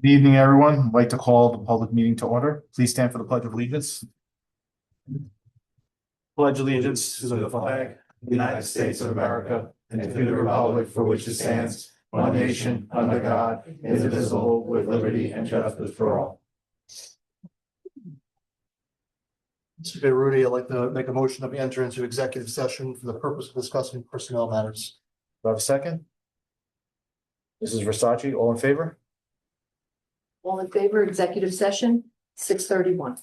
Good evening, everyone. I'd like to call the public meeting to order. Please stand for the Pledge of Allegiance. Pledge allegiance to the flag of the United States of America and to the republic for which it stands, one nation, under God, indivisible, with liberty and justice for all. Okay, Rudy, I'd like to make a motion that we enter into executive session for the purpose of discussing personnel matters. Do I have a second? This is Versace. All in favor? All in favor, executive session, 6:31.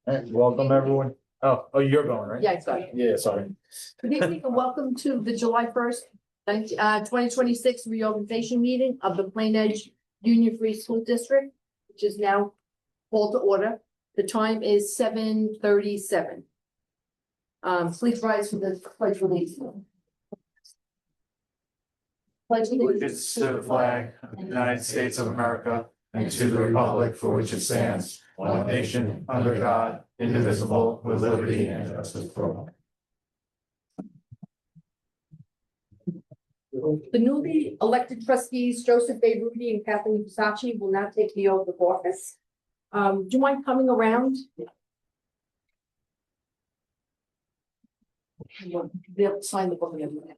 Welcome, everyone. Oh, you're going, right? Yeah, exactly. Yeah, sorry. Good evening and welcome to the July 1st, 2026 reorganization meeting of the Plain Edge Union Free School District, which is now called to order. The time is 7:37. Please rise for the pledge of allegiance. Pledge of Allegiance to the flag of the United States of America and to the republic for which it stands, one nation, under God, indivisible, with liberty and justice for all. The newly elected trustees, Joseph A. Rudy and Kathleen Versace, will now take the oath of office. Do you mind coming around? They'll sign the book and everything.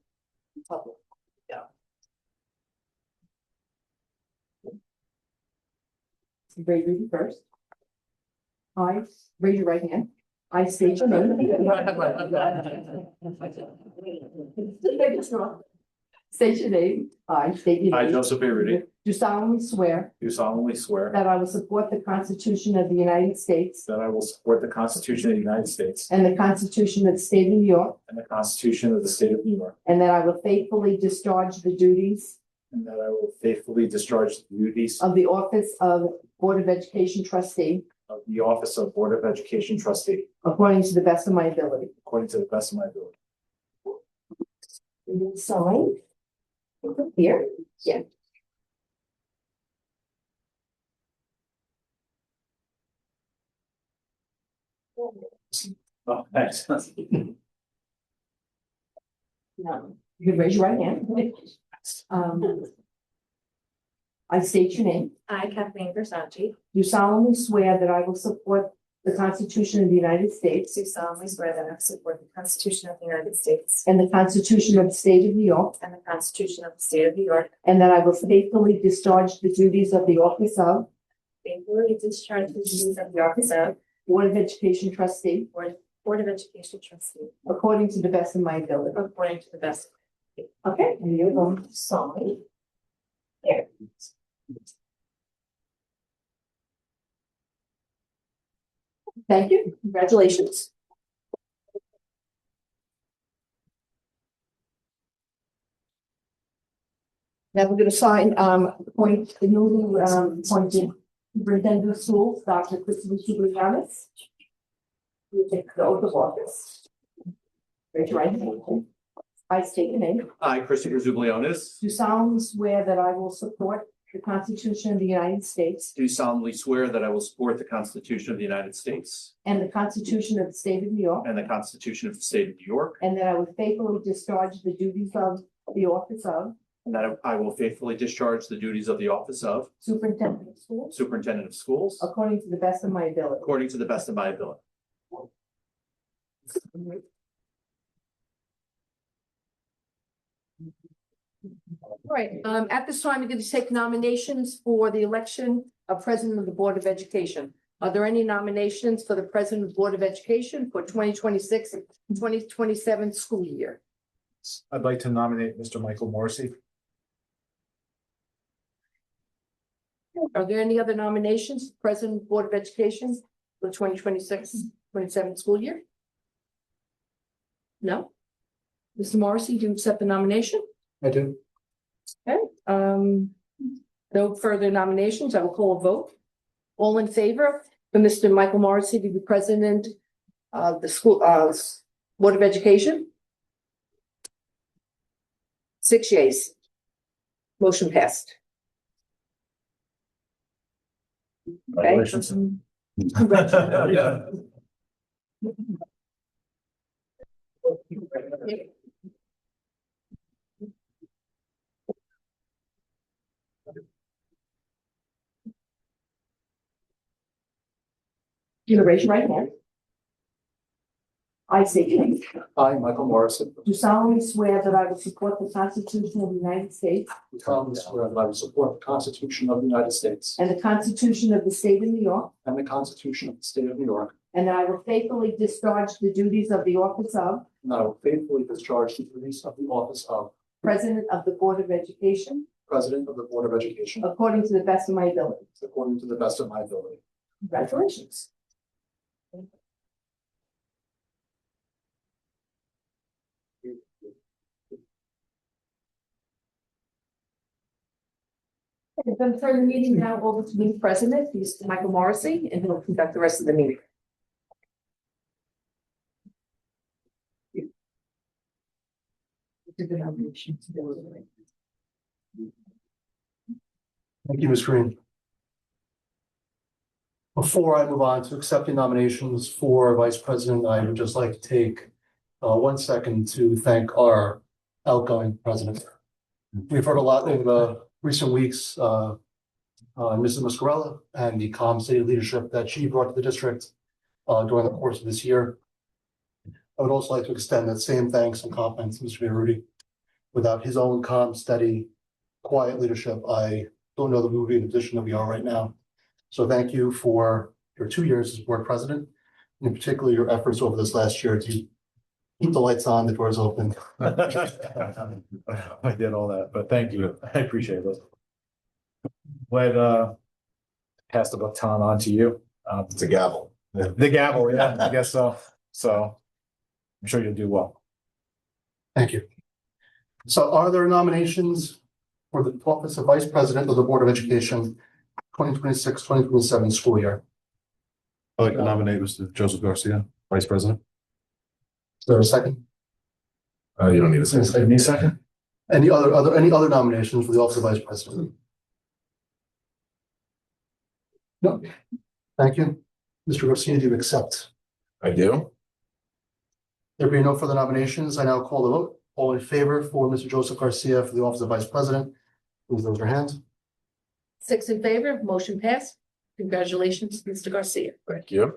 In public. Yeah. Ray Rudy first. I raise your right hand. I state your name. State your name. I state your I, name. Joseph A. Rudy, Do solemnly swear do solemnly swear that I will support the Constitution of the United States that I will support the Constitution of the United States and the Constitution of the State of New York, and the Constitution of the State of New York, and that I will faithfully discharge the duties and that I will faithfully discharge the duties of the office of Board of Education trustee of the office of Board of Education trustee according to the best of my ability. according to the best of my ability. Sign. Here, yeah. Oh, thanks. Now, you can raise your right hand. I state your name. I, Kathleen Versace, You solemnly swear that I will support the Constitution of the United States do solemnly swear that I will support the Constitution of the United States and the Constitution of the State of New York, and the Constitution of the State of New York, and that I will faithfully discharge the duties of the office of faithfully discharge the duties of the office of Board of Education trustee Board of Education trustee according to the best of my ability. according to the best. Okay, and you're going to sign. There. Thank you. Congratulations. Now we're going to sign, appoint the newly, appointed superintendent of schools, Dr. Christopher Giulianis. You take the oath of office. Raise your right hand. I state your name. I, Christopher Zublionis, Do solemnly swear that I will support the Constitution of the United States do solemnly swear that I will support the Constitution of the United States and the Constitution of the State of New York, and the Constitution of the State of New York, and that I will faithfully discharge the duties of the office of and that I will faithfully discharge the duties of the office of Superintendent of Schools Superintendent of Schools according to the best of my ability. according to the best of my ability. All right, at this time, we're going to take nominations for the election of President of the Board of Education. Are there any nominations for the President of the Board of Education for 2026 and 2027 school year? I'd like to nominate Mr. Michael Morrissey. Are there any other nominations, for President of the Board of Education for 2026-27 school year? No? Mr. Morrissey, do you accept the nomination? I do. Okay, no further nominations. I will call a vote. All in favor for Mr. Michael Morrissey to be president of the school, Board of Education? 6 yeas. Motion passed. Congratulations. Congratulations. You raise your right hand. I state your name. I, Michael Morrison, Do solemnly swear that I will support the Constitution of the United States do solemnly swear that I will support the Constitution of the United States and the Constitution of the State of New York, and the Constitution of the State of New York, and that I will faithfully discharge the duties of the office of and that I will faithfully discharge the duties of the office of President of the Board of Education President of the Board of Education according to the best of my ability. according to the best of my ability. Congratulations. I'm going to turn the meeting now over to the president, Mr. Michael Morrissey, and he'll conduct the rest of the meeting. Thank you, Ms. Green. Before I move on to accepting nominations for vice president, I would just like to take 1 second to thank our outgoing president. We've heard a lot over the recent weeks, Mrs. Muscarella and the calm city leadership that she brought to the district during the course of this year. I would also like to extend that same thanks and compliments to Mr. Rudy. Without his own calm, steady, quiet leadership, I don't know that we would be in the position that we are right now. So thank you for your 2 years as board president, and in particular your efforts over this last year to keep the lights on, the doors open. I did all that, but thank you. I appreciate it. Let pass the baton on to you. It's a gavel. The gavel, yeah, I guess so. So I'm sure you'll do well. Thank you. So are there nominations for the office of vice president of the Board of Education 2026-2027 school year? I'd like to nominate Mr. Joseph Garcia, Vice President. Is there a second? You don't need a second. Any second? Any other nominations for the office of vice president? No. Thank you. Mr. Garcia, do you accept? I do. There being no further nominations, I now call the vote. All in favor for Mr. Joseph Garcia for the office of vice president, please raise your hand. 6 in favor, motion passed. Congratulations, Mr. Garcia. Thank you.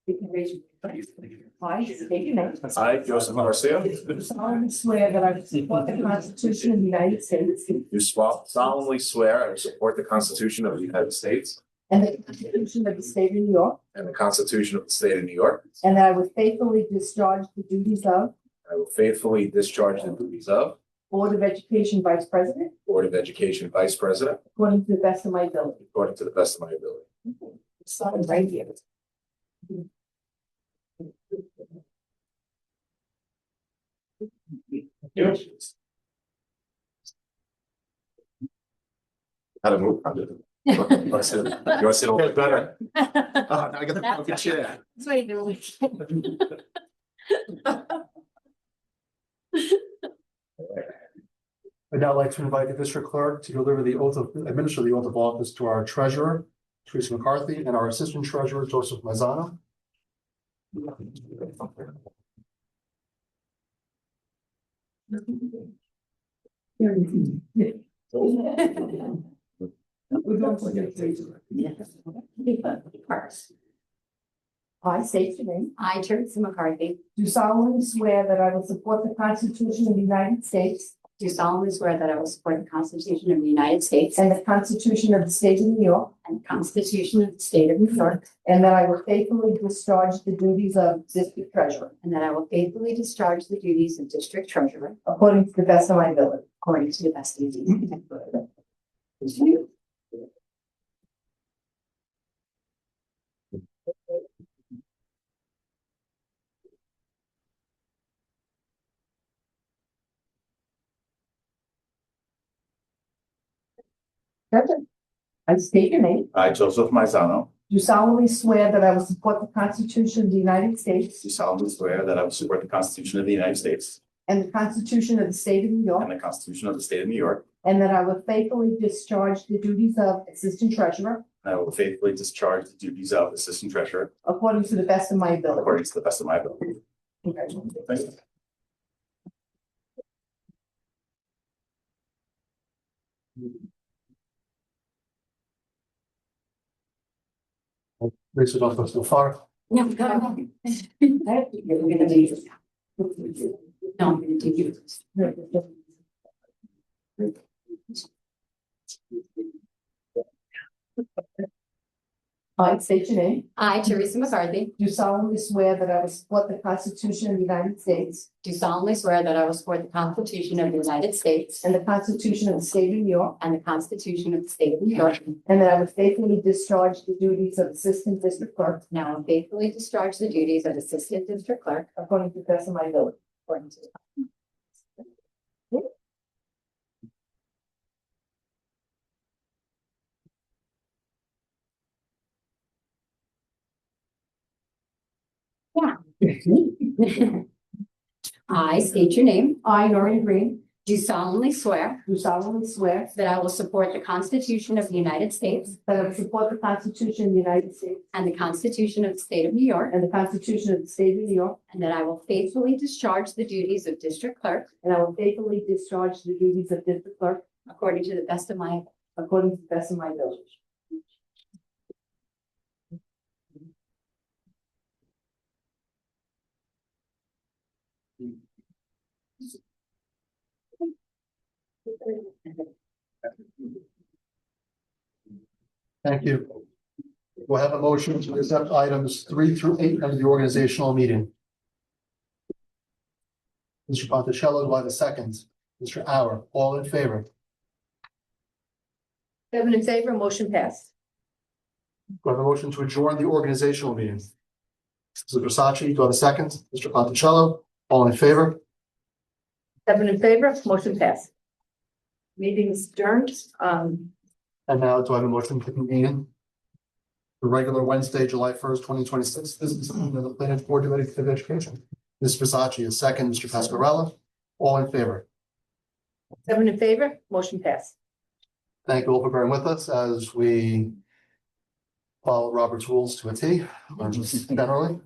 You can raise your hand. I state your name. I, Joseph Garcia, Do solemnly swear that I will support the Constitution of the United States do solemnly swear I will support the Constitution of the United States and the Constitution of the State of New York, and the Constitution of the State of New York. and that I will faithfully discharge the duties of I will faithfully discharge the duties of Board of Education Vice President Board of Education Vice President according to the best of my ability. according to the best of my ability. Sign right here. How to move? You want to sit a little bit better? That's Oh, now I got the broken chair. what you do. I'd now like to invite the district clerk to administer the oath of office to our treasurer, Teresa McCarthy, and our assistant treasurer, Joseph Mazzano. I state your name. I, Teresa McCarthy, Do solemnly swear that I will support the Constitution of the United States do solemnly swear that I will support the Constitution of the United States and the Constitution of the State of New York, and the Constitution of the State of New York, and that I will faithfully discharge the duties of District Treasurer and that I will faithfully discharge the duties of District Treasurer according to the best of my ability. according to the best of my ability. I state your name. I, Joseph Mazzano, Do solemnly swear that I will support the Constitution of the United States do solemnly swear that I will support the Constitution of the United States and the Constitution of the State of New York, and the Constitution of the State of New York. and that I will faithfully discharge the duties of Assistant Treasurer And I will faithfully discharge the duties of Assistant Treasurer according to the best of my ability. according to the best of my ability. Congratulations. Thank you. Teresa, don't go so far. No, go ahead. You're gonna do yours. No, I'm gonna do yours. I state your name. I, Teresa McCarthy, Do solemnly swear that I will support the Constitution of the United States do solemnly swear that I will support the Constitution of the United States and the Constitution of the State of New York, and the Constitution of the State of New York, and that I will faithfully discharge the duties of Assistant District Clerk and I will faithfully discharge the duties of Assistant District Clerk according to the best of my ability. according to the I state your name, I, Noreen Green, do solemnly swear do solemnly swear that I will support the Constitution of the United States that I will support the Constitution of the United States and the Constitution of the State of New York, and the Constitution of the State of New York, and that I will faithfully discharge the duties of District Clerk and I will faithfully discharge the duties of District Clerk according to the best of my according to the best of my ability. Thank you. We'll have a motion to accept items 3 through 8 of the organizational meeting. Mr. Ponticello, do I have a second? Mr. Auer, all in favor? 7 in favor, motion passed. Do I have a motion to adjourn the organizational meeting? Mr. Versace, do I have a second? Mr. Ponticello, all in favor? 7 in favor, motion passed. Meeting is adjourned. And now do I have a motion to convene the regular Wednesday, July 1st, 2026 business meeting of the Planning Board of Education? Ms. Versace, a second. Mr. Pasquarella, all in favor? 7 in favor, motion passed. Thank you all for bearing with us as we follow Robert's rules to a T, or just generally.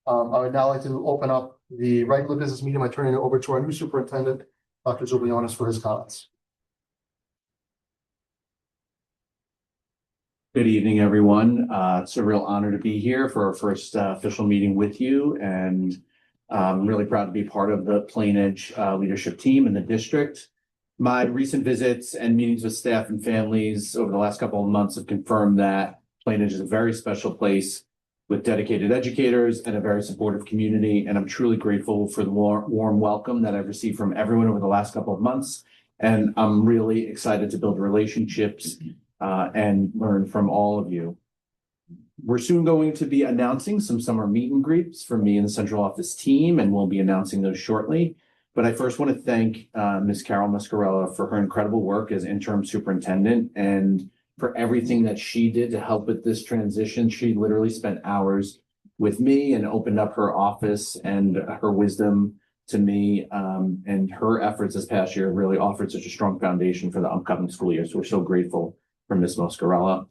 I would now like to open up the regular business meeting by turning it over to our new superintendent, Dr. Zublianis, for his comments. Good evening, everyone. It's a real honor to be here for our first official meeting with you, and I'm really proud to be part of the Plain Edge leadership team in the district. My recent visits and meetings with staff and families over the last couple of months have confirmed that Plain Edge is a very special place with dedicated educators and a very supportive community, and I'm truly grateful for the warm welcome that I've received from everyone over the last couple of months, and I'm really excited to build relationships and learn from all of you. We're soon going to be announcing some summer meet and greets for me and the central office team, and we'll be announcing those shortly. But I first want to thank Ms. Carol Mascarella for her incredible work as interim superintendent and for everything that she did to help with this transition. She literally spent hours with me and opened up her office, and her wisdom to me and her efforts this past year really offered such a strong foundation for the upcoming school year. So we're so grateful for Ms. Mascarella.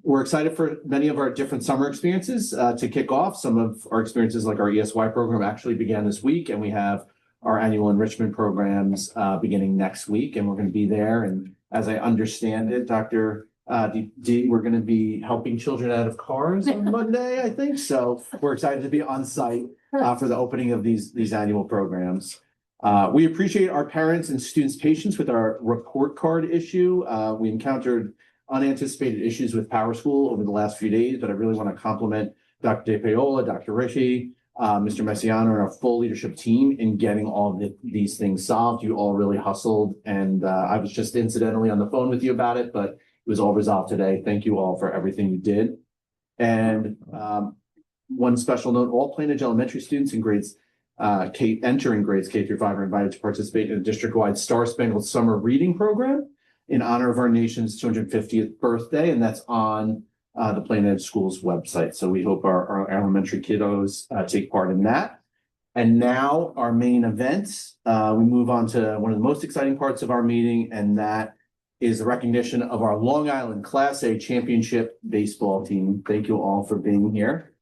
We're excited for many of our different summer experiences to kick off. Some of our experiences, like our ESY program, actually began this week, and we have our annual enrichment programs beginning next week, and we're going to be there. And as I understand it, Dr. D, we're going to be helping children out of cars on Monday, I think. So we're excited to be on site for the opening of these annual programs. We appreciate our parents and students' patience with our report card issue. We encountered unanticipated issues with Power School over the last few days, but I really want to compliment Dr. De Paola, Dr. Rishi, Mr. Messiano, and our full leadership team in getting all of these things solved. You all really hustled, and I was just incidentally on the phone with you about it, but it was all resolved today. Thank you all for everything you did. And one special note, all Plain Edge Elementary students in entering grades K through 5 are invited to participate in a district-wide Star Spangled Summer Reading Program in honor of our nation's 250th birthday, and that's on the Plain Edge Schools website. So we hope our elementary kiddos take part in that. And now our main event, we move on to one of the most exciting parts of our meeting, and that is the recognition of our Long Island Class A Championship baseball team. Thank you all for being here.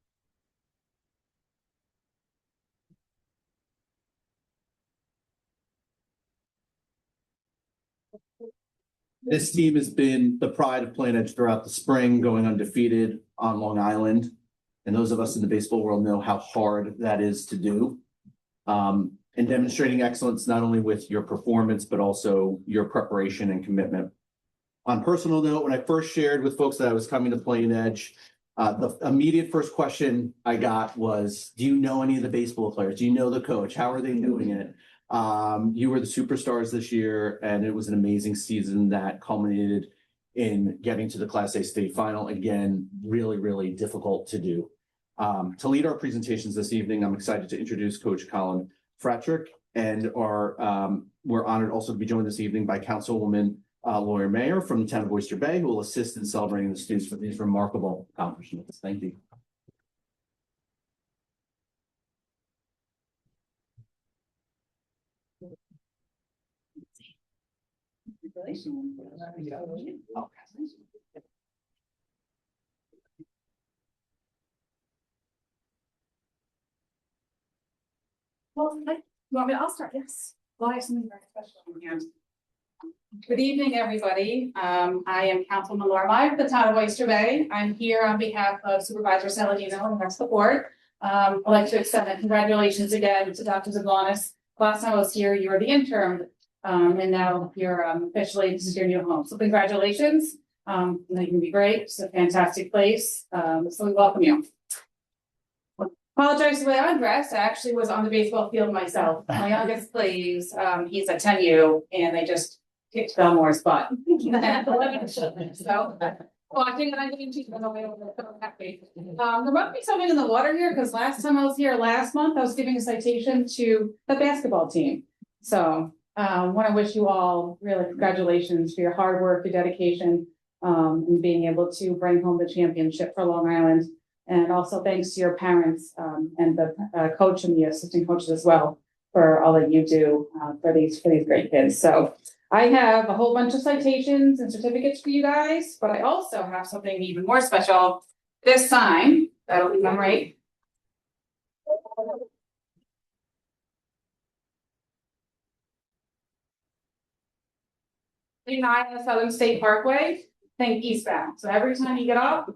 This team has been the pride of Plain Edge throughout the spring, going undefeated on Long Island. And those of us in the baseball world know how hard that is to do. And demonstrating excellence not only with your performance, but also your preparation and commitment. On personal note, when I first shared with folks that I was coming to Plain Edge, the immediate first question I got was, do you know any of the baseball players? Do you know the coach? How are they doing it? You were the superstars this year, and it was an amazing season that culminated in getting to the Class A state final. Again, really, really difficult to do. To lead our presentations this evening, I'm excited to introduce Coach Colin Fratrick, and we're honored also to be joined this evening by Councilwoman Lawyer Mayor from the town of Oyster Bay, who will assist in celebrating the students for these remarkable accomplishments. Thank you. Well, you want me to, I'll start, yes. Well, I have something very special in hand. Good evening, everybody. I am Councilwoman Laura Meyer of the town of Oyster Bay. I'm here on behalf of Supervisor Saladino and the rest of the board. I'd like to extend a congratulations again to Dr. Zaglanis. Last time I was here, you were the interim, and now you're officially, this is your new home. So congratulations. You can be great. It's a fantastic place. So we welcome you. Apologize the way I'm dressed. I actually was on the baseball field myself. My youngest plays, he's at 10U, and they just kicked Belmore's butt. So watching and I'm going to on the way over, so happy. There must be something in the water here, because last time I was here last month, I was giving a citation to the basketball team. So want to wish you all really congratulations for your hard work, your dedication, and being able to bring home the championship for Long Island. And also thanks to your parents and the coach and the assistant coaches as well for all that you do for these great kids. So I have a whole bunch of citations and certificates for you guys, but I also have something even more special. This sign that'll commemorate. The Southern State Parkway, think eastbound. So every time you get off,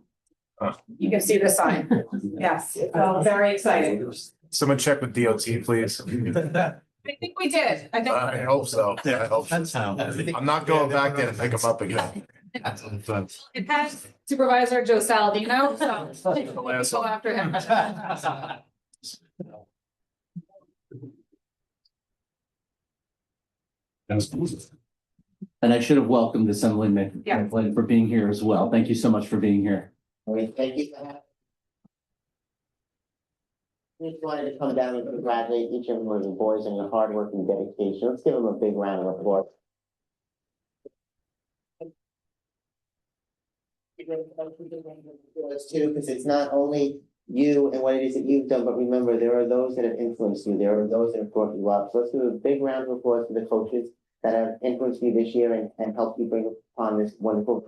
you can see the sign. Yes, very exciting. Someone check with DOT, please. I think we did. I hope so. Yeah, I hope so. I'm not going back there to pick them up again. It has Supervisor Joe Saladino, so Last go one. after him. And I should have welcomed Assemblyman Yeah. McLean for being here as well. Thank you so much for being here. All right, thank you for having. Just wanted to come down and congratulate each and every one of the boys on your hard work and dedication. Let's give them a big round of applause. Too, because it's not only you and what it is that you've done, but remember, there are those that have influenced you. There are those that have brought you up. So let's do a big round of applause for the coaches that have influenced you this year and helped you bring upon this wonderful.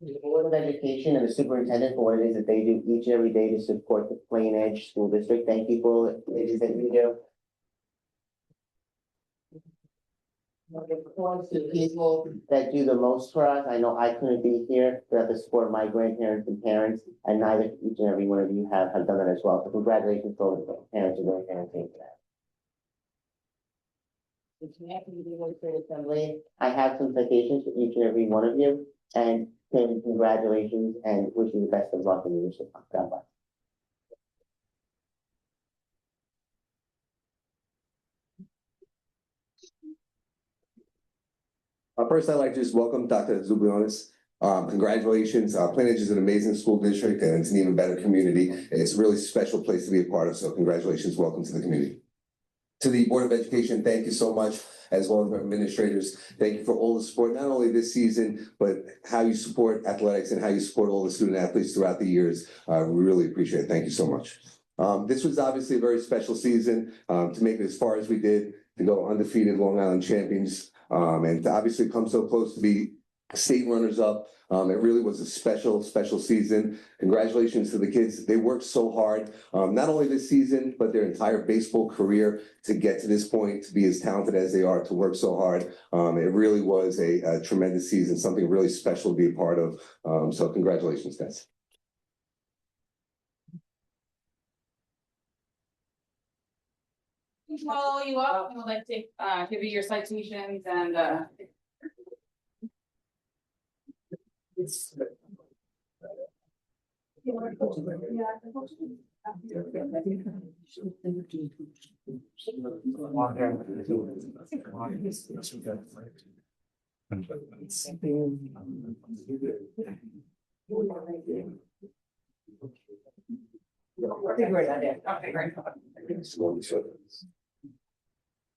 The Board of Education and the Superintendent for what it is that they do each and every day to support the Plain Edge School District. Thank you for all it is that you do. The people that do the most for us, I know I couldn't be here without the support of my grandparents and parents, and neither each and every one of you have done that as well. So congratulations to all the parents and grandparents for that. I have some citations for each and every one of you, and congratulations and wish you the best of luck in your leadership. God bless. First, I'd like to just welcome Dr. Zublionis. Congratulations. Plain Edge is an amazing school district and it's an even better community. It's a really special place to be a part of. So congratulations. Welcome to the community. To the Board of Education, thank you so much, as well as our administrators. Thank you for all the support, not only this season, but how you support athletics and how you support all the student athletes throughout the years. We really appreciate it. Thank you so much. This was obviously a very special season to make it as far as we did, to go undefeated Long Island champions, and to obviously come so close to be state runners up. It really was a special season. Congratulations to the kids. They worked so hard, not only this season, but their entire baseball career to get to this point, to be as talented as they are, to work so hard. It really was a tremendous season, something really special to be a part of. So congratulations, guys. follow you up and we'll like take, give you your citations and, Okay, great idea. Okay, great.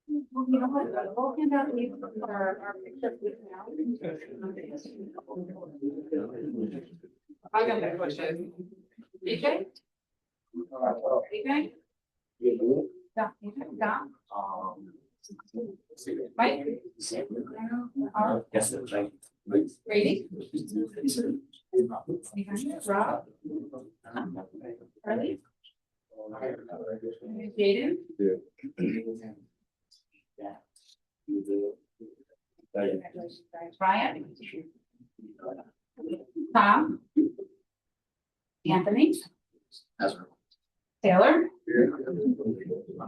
You know what? We'll hand out these for our picture booth now. I got that question. DJ? DJ? Yeah, yeah. Mike? Yes, Brady? Rob? Charlie? Jaden? Brian? Tom? Anthony? Taylor?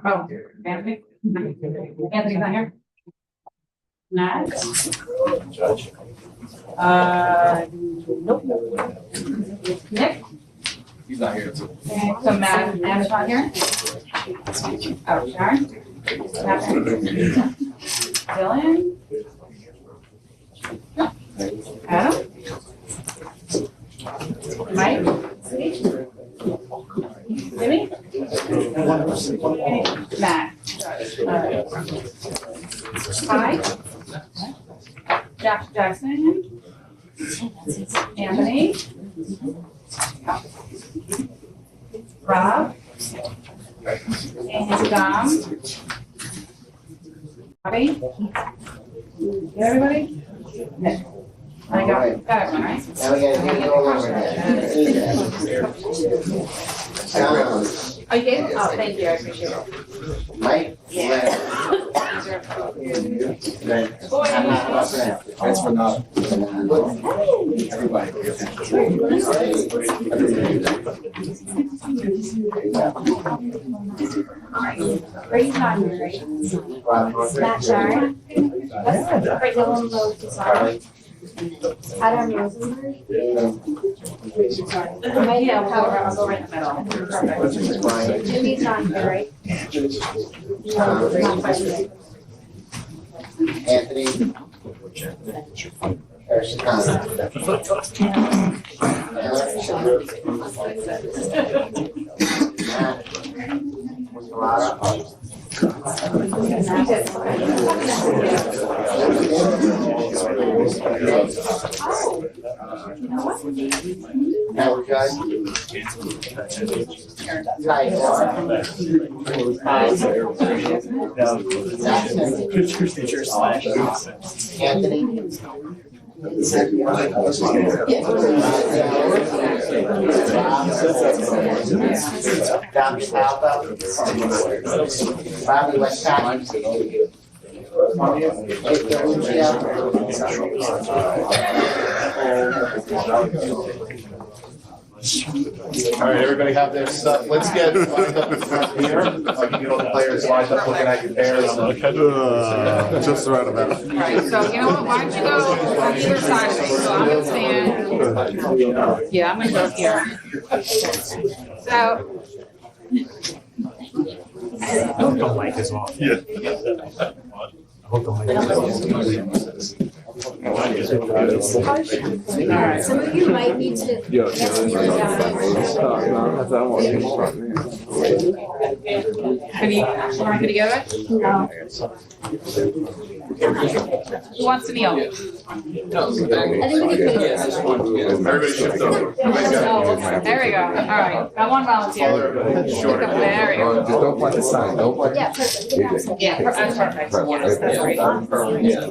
Oh, Anthony? Anthony's not here? Matt? Nope. Nick? He's not here. Okay, so Matt's not here? Oh, Sharon? Dylan? Adam? Mike? Jimmy? Matt? Hi? Jackson? Anthony? Rob? And Dom? Bobby? Everybody? I got it, right? Now we gotta do it all over again. Oh, you did? Oh, thank you, I appreciate it. Mike? Thanks for not. Everybody. Brady's not here, right? Matt Sharon. Dylan Lowe. Adam Rosenberg. Yeah, I'll go right in the middle. Jimmy's not here, right? Anthony. Anthony. Bobby Westcott. All right, everybody have their stuff. Let's get lined up in front here. I'll give you all the players lined up looking at your pairs. Just right about. Right, so you know what, why don't you go on either side of me, so I'm gonna stand. Yeah, I'm gonna go here. So. I hope the mic is off. Yeah. I hope the mic is off. Alright. Some of you might need to. Can you, want to together? No. Who wants to kneel? I think we can put it. Everybody shift over. Oh, okay. There we go, alright, got one volunteer. There we go. Don't play the sign, don't play. Yeah, perfect. Yeah, that's perfect, yes, that's great. Yeah.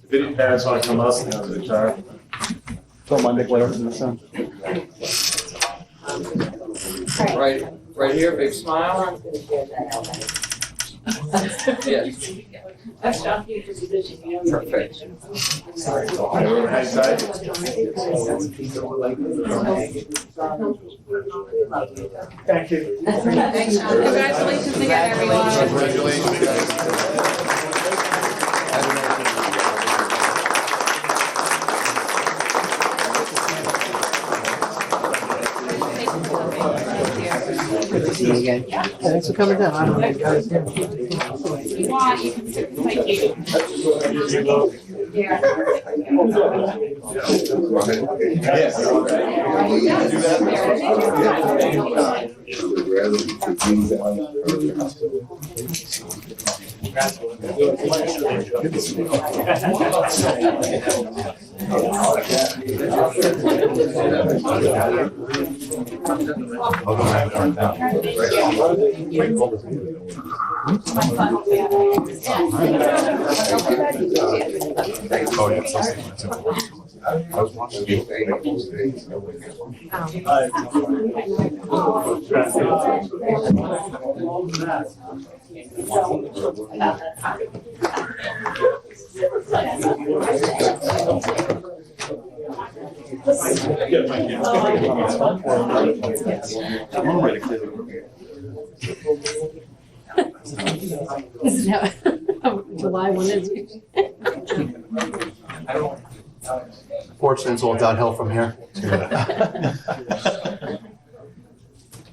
If any parents want to come up, you know, the chart. Don't mind declaring in the sun. Right here, big smile. That's not future position, you know. Thank you. Thanks, Sean. Congratulations again, everyone. Congratulations, guys. Good to see you again. Thanks for coming down. If you want, you can sit beside you. This is how July 1 is. Fortunately, it's all downhill from here.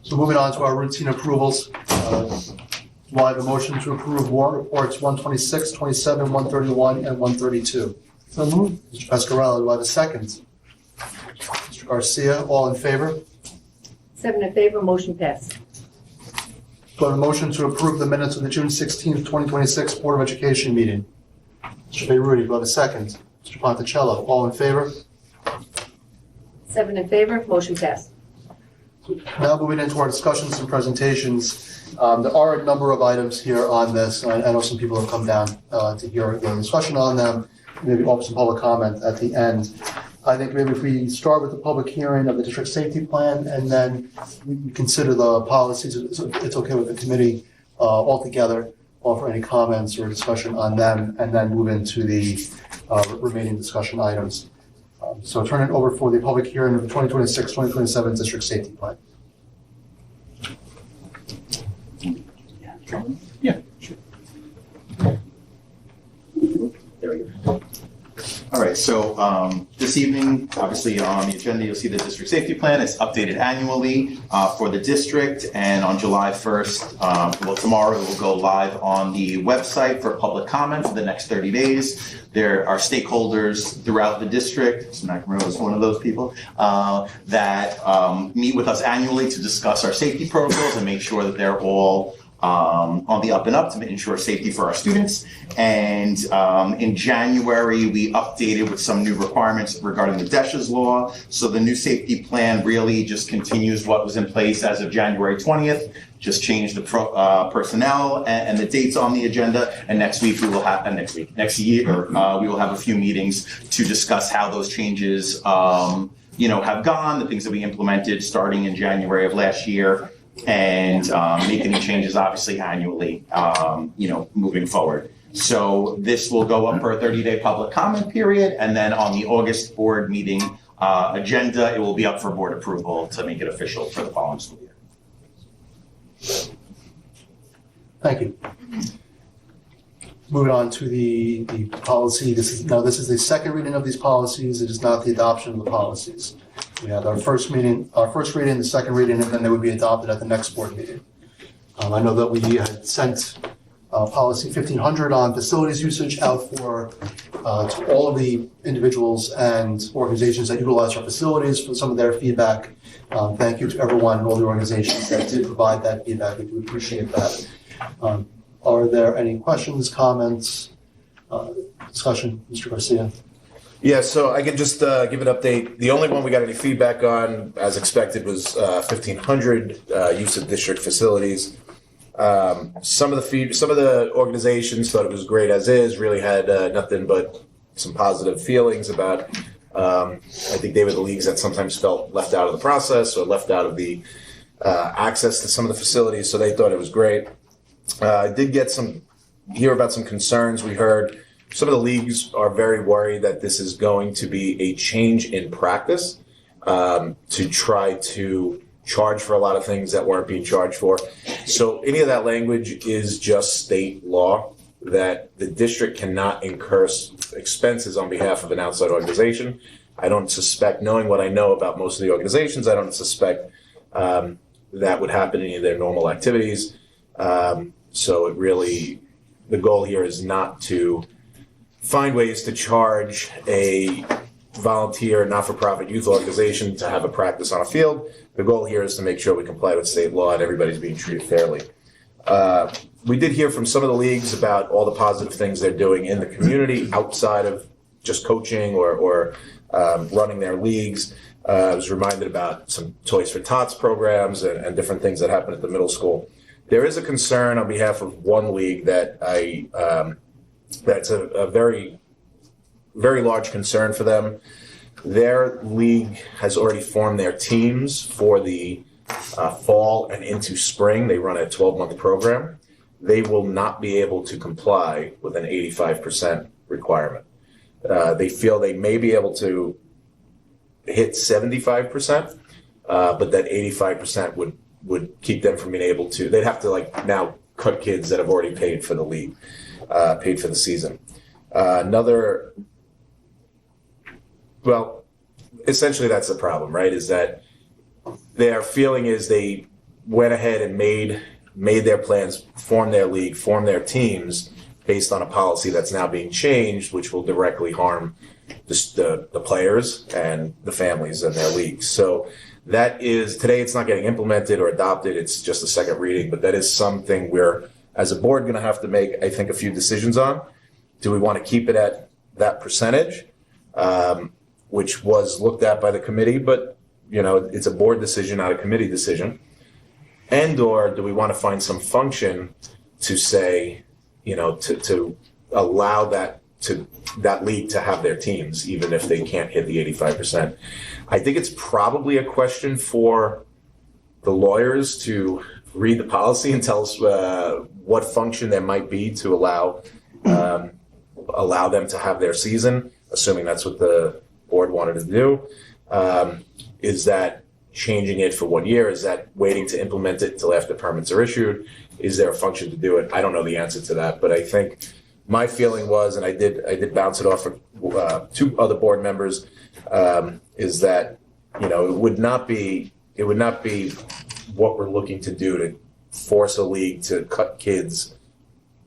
So moving on to our routine approvals. Do I have a motion to approve warrant reports 126, 27, 131, and 132? So moved. Mr. Pascarella, do I have a second? Mr. Garcia, all in favor? 7 in favor, motion passed. Do I have a motion to approve the minutes of the June 16th, 2026 Board of Education meeting? Mr. Bayruti, do I have a second? Mr. Ponticello, all in favor? 7 in favor, motion passed. Now moving into our discussions and presentations. There are a number of items here on this. I know some people have come down to hear the discussion on them, maybe offer some public comment at the end. I think maybe if we start with the public hearing of the district safety plan and then we can consider the policies, it's okay with the committee altogether, offer any comments or discussion on them, and then move into the remaining discussion items. So turn it over for the public hearing of the 2026-2027 district safety plan. Yeah, sure. There we go. All right, so this evening, obviously on the agenda, you'll see the district safety plan. It's updated annually for the district, and on July 1st, well, tomorrow it will go live on the website for public comment for the next 30 days. There are stakeholders throughout the district, Mr. McEnroe is one of those people, that meet with us annually to discuss our safety protocols and make sure that they're all on the up and up to ensure safety for our students. And in January, we updated with some new requirements regarding the DESH's law. So the new safety plan really just continues what was in place as of January 20th, just changed the personnel and the dates on the agenda. And next week we will have, next year, we will have a few meetings to discuss how those changes, have gone, the things that we implemented starting in January of last year, and make any changes obviously annually, moving forward. So this will go up for a 30-day public comment period, and then on the August board meeting agenda, it will be up for board approval to make it official for the following school year. Thank you. Moving on to the policy. This is the second reading of these policies. It is not the adoption of the policies. We had our first reading, the second reading, and then they would be adopted at the next board meeting. I know that we had sent policy 1500 on facilities usage out for to all of the individuals and organizations that utilize our facilities for some of their feedback. Thank you to everyone and all the organizations that did provide that feedback. We do appreciate that. Are there any questions, comments, discussion, Mr. Garcia? Yeah, so I can just give an update. The only one we got any feedback on, as expected, was 1500 use of district facilities. Some of the organizations thought it was great as is. Really had nothing but some positive feelings about. I think they were the leagues that sometimes felt left out of the process or left out of the access to some of the facilities. So they thought it was great. I did hear about some concerns. We heard some of the leagues are very worried that this is going to be a change in practice to try to charge for a lot of things that weren't being charged for. So any of that language is just state law that the district cannot incur expenses on behalf of an outside organization. I don't suspect, knowing what I know about most of the organizations, I don't suspect that would happen in any of their normal activities. So it really, the goal here is not to find ways to charge a volunteer, not-for-profit youth organization to have a practice on a field. The goal here is to make sure we comply with state law and everybody's being treated fairly. We did hear from some of the leagues about all the positive things they're doing in the community outside of just coaching or running their leagues. I was reminded about some Toys for Tots programs and different things that happen at the middle school. There is a concern on behalf of one league that that's a very, very large concern for them. Their league has already formed their teams for the fall and into spring. They run a 12-month program. They will not be able to comply with an 85% requirement. They feel they may be able to hit 75%, but that 85% would keep them from being able to. They'd have to now cut kids that have already paid for the league, paid for the season. Essentially that's the problem, right? Is that their feeling is they went ahead and made their plans, formed their league, formed their teams based on a policy that's now being changed, which will directly harm the players and the families in their leagues. So that is, today it's not getting implemented or adopted, it's just a second reading, but that is something we're, as a board, going to have to make, I think, a few decisions on. Do we want to keep it at that percentage, which was looked at by the committee, but it's a board decision, not a committee decision? And or do we want to find some function to say, to allow that league to have their teams, even if they can't hit the 85%. I think it's probably a question for the lawyers to read the policy and tell us what function there might be to allow them to have their season, assuming that's what the board wanted to do. Is that changing it for 1 year? Is that waiting to implement it until after permits are issued? Is there a function to do it? I don't know the answer to that, but I think my feeling was, and I did bounce it off of two other board members, is that it would not be what we're looking to do to force a league to cut kids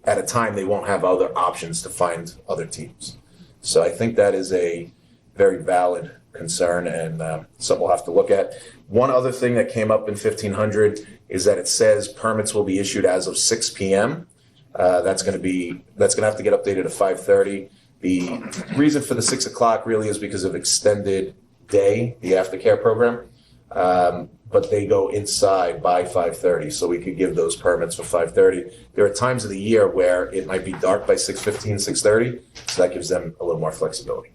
at a time they won't have other options to find other teams. So I think that is a very valid concern and something we'll have to look at. One other thing that came up in 1500 is that it says permits will be issued as of 6 p.m. That's going to have to get updated to 5:30. The reason for the 6 o'clock really is because of extended day, the aftercare program. But they go inside by 5:30, so we could give those permits for 5:30. There are times of the year where it might be dark by 6:15, 6:30, so that gives them a little more flexibility.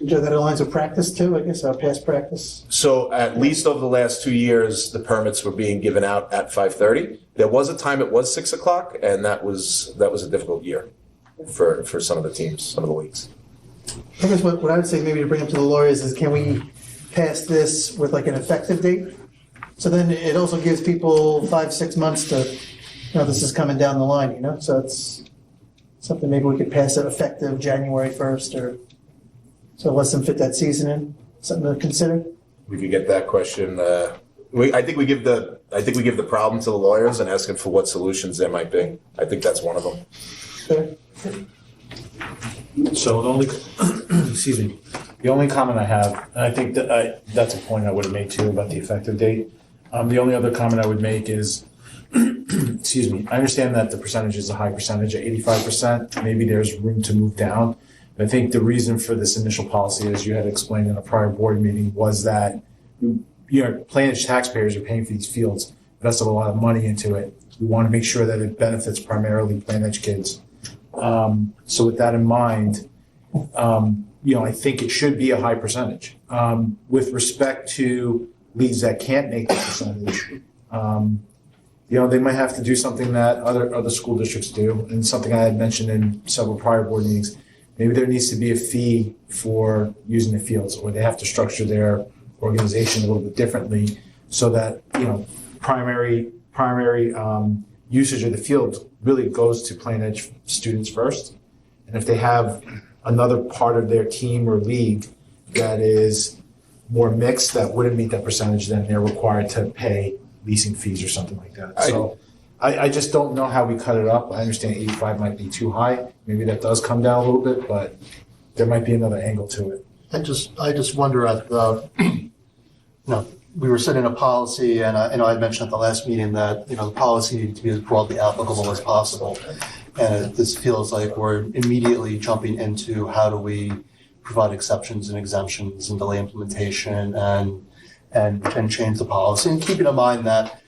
Joe, that aligns with practice too, I guess, our past practice. So at least over the last 2 years, the permits were being given out at 5:30. There was a time it was 6 o'clock, and that was a difficult year for some of the teams, some of the leagues. I guess what I would say maybe to bring up to the lawyers is, can we pass this with an effective date? So then it also gives people 5-6 months to, this is coming down the line, so it's something maybe we could pass it effective January 1st or so lets them fit that season in, something to consider. We could get that question. I think we give the problem to the lawyers and ask them for what solutions there might be. I think that's one of them. Sure. So the only comment I have, and I think that that's a point I would have made too about the effective date. The only other comment I would make is, excuse me, I understand that the percentage is a high percentage at 85%. Maybe there's room to move down. I think the reason for this initial policy, as you had explained in a prior board meeting, was that Plainedge taxpayers are paying for these fields, invested a lot of money into it. We want to make sure that it benefits primarily Plainedge kids. So with that in mind, I think it should be a high percentage. With respect to leagues that can't make the percentage, they might have to do something that other school districts do, and something I had mentioned in several prior board meetings. Maybe there needs to be a fee for using the fields, or they have to structure their organization a little bit differently so that, primary usage of the field really goes to Plain Edge students first. And if they have another part of their team or league that is more mixed, that wouldn't meet that percentage, then they're required to pay leasing fees or something like that. So I just don't know how we cut it up. I understand 85 might be too high. Maybe that does come down a little bit, but there might be another angle to it. I just wonder at the, we were setting a policy, and I mentioned at the last meeting that, the policy needs to be as broadly applicable as possible. And this feels like we're immediately jumping into how do we provide exceptions and exemptions and delay implementation and change the policy. And keeping in mind that,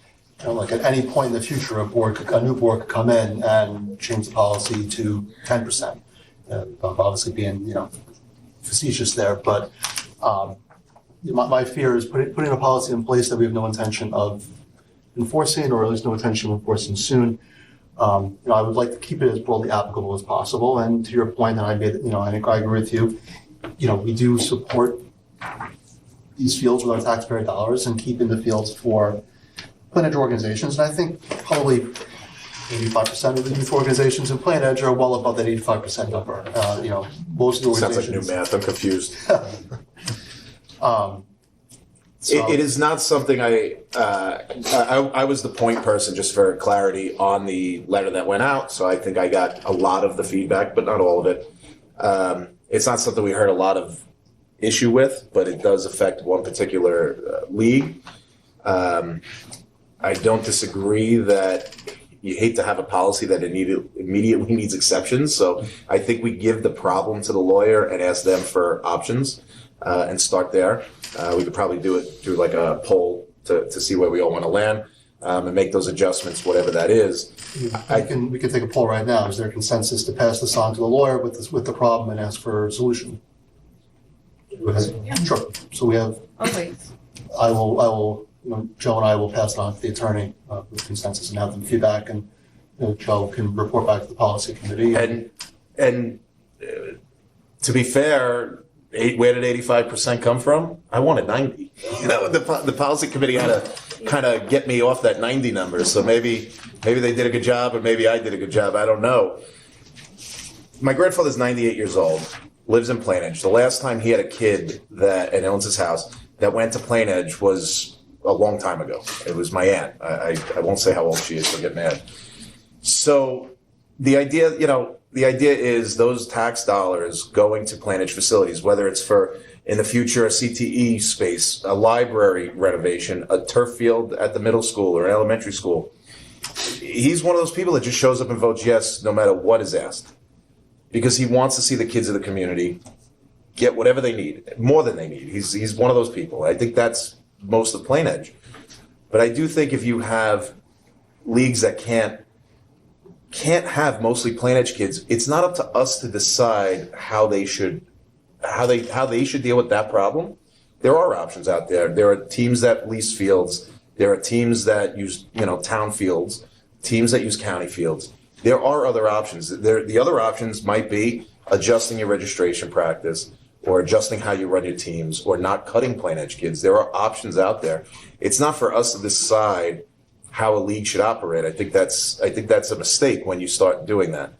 like at any point in the future, a new board could come in and change the policy to 10%. Obviously being, facetious there, but my fear is putting a policy in place that we have no intention of enforcing, or at least no intention of enforcing soon. I would like to keep it as broadly applicable as possible. And to your point, and I think I agree with you. We do support these fields with our taxpayer dollars and keeping the fields for Plain Edge organizations. And I think probably 85% of the youth organizations in Plain Edge are well above that 85% number. Most of the organizations. Sounds like new math. I'm confused. So, It is not something I was the point person, just for clarity, on the letter that went out. So I think I got a lot of the feedback, but not all of it. It's not something we heard a lot of issue with, but it does affect one particular league. I don't disagree that you hate to have a policy that immediately needs exceptions. So I think we give the problem to the lawyer and ask them for options and start there. We could probably do it through like a poll to see where we all want to land and make those adjustments, whatever that is. we can take a poll right now. Is there consensus to pass this on to the lawyer with the problem and ask for a solution? Sure. So we have. Oh, wait. I will. Joe and I will pass it on to the attorney with consensus and have them feedback, and Joe can report back to the policy committee. And to be fair, where did 85% come from? I wanted 90. The policy committee had to kind of get me off that 90 number. So maybe they did a good job, or maybe I did a good job. I don't know. My grandfather's 98 years old, lives in Plain Edge. The last time he had a kid and owns his house that went to Plain Edge was a long time ago. It was my aunt. I won't say how old she is, she'll get mad. So the idea is those tax dollars going to Plain Edge facilities, whether it's for, in the future, a CTE space, a library renovation, a turf field at the middle school or elementary school. He's one of those people that just shows up and votes yes no matter what is asked, because he wants to see the kids of the community get whatever they need, more than they need. He's one of those people. I think that's most of Plain Edge. But I do think if you have leagues that can't have mostly Plain Edge kids, it's not up to us to decide how they should deal with that problem. There are options out there. There are teams that lease fields. There are teams that use town fields, teams that use county fields. There are other options. The other options might be adjusting your registration practice, or adjusting how you run your teams, or not cutting Plain Edge kids. There are options out there. It's not for us to decide how a league should operate. I think that's a mistake when you start doing that.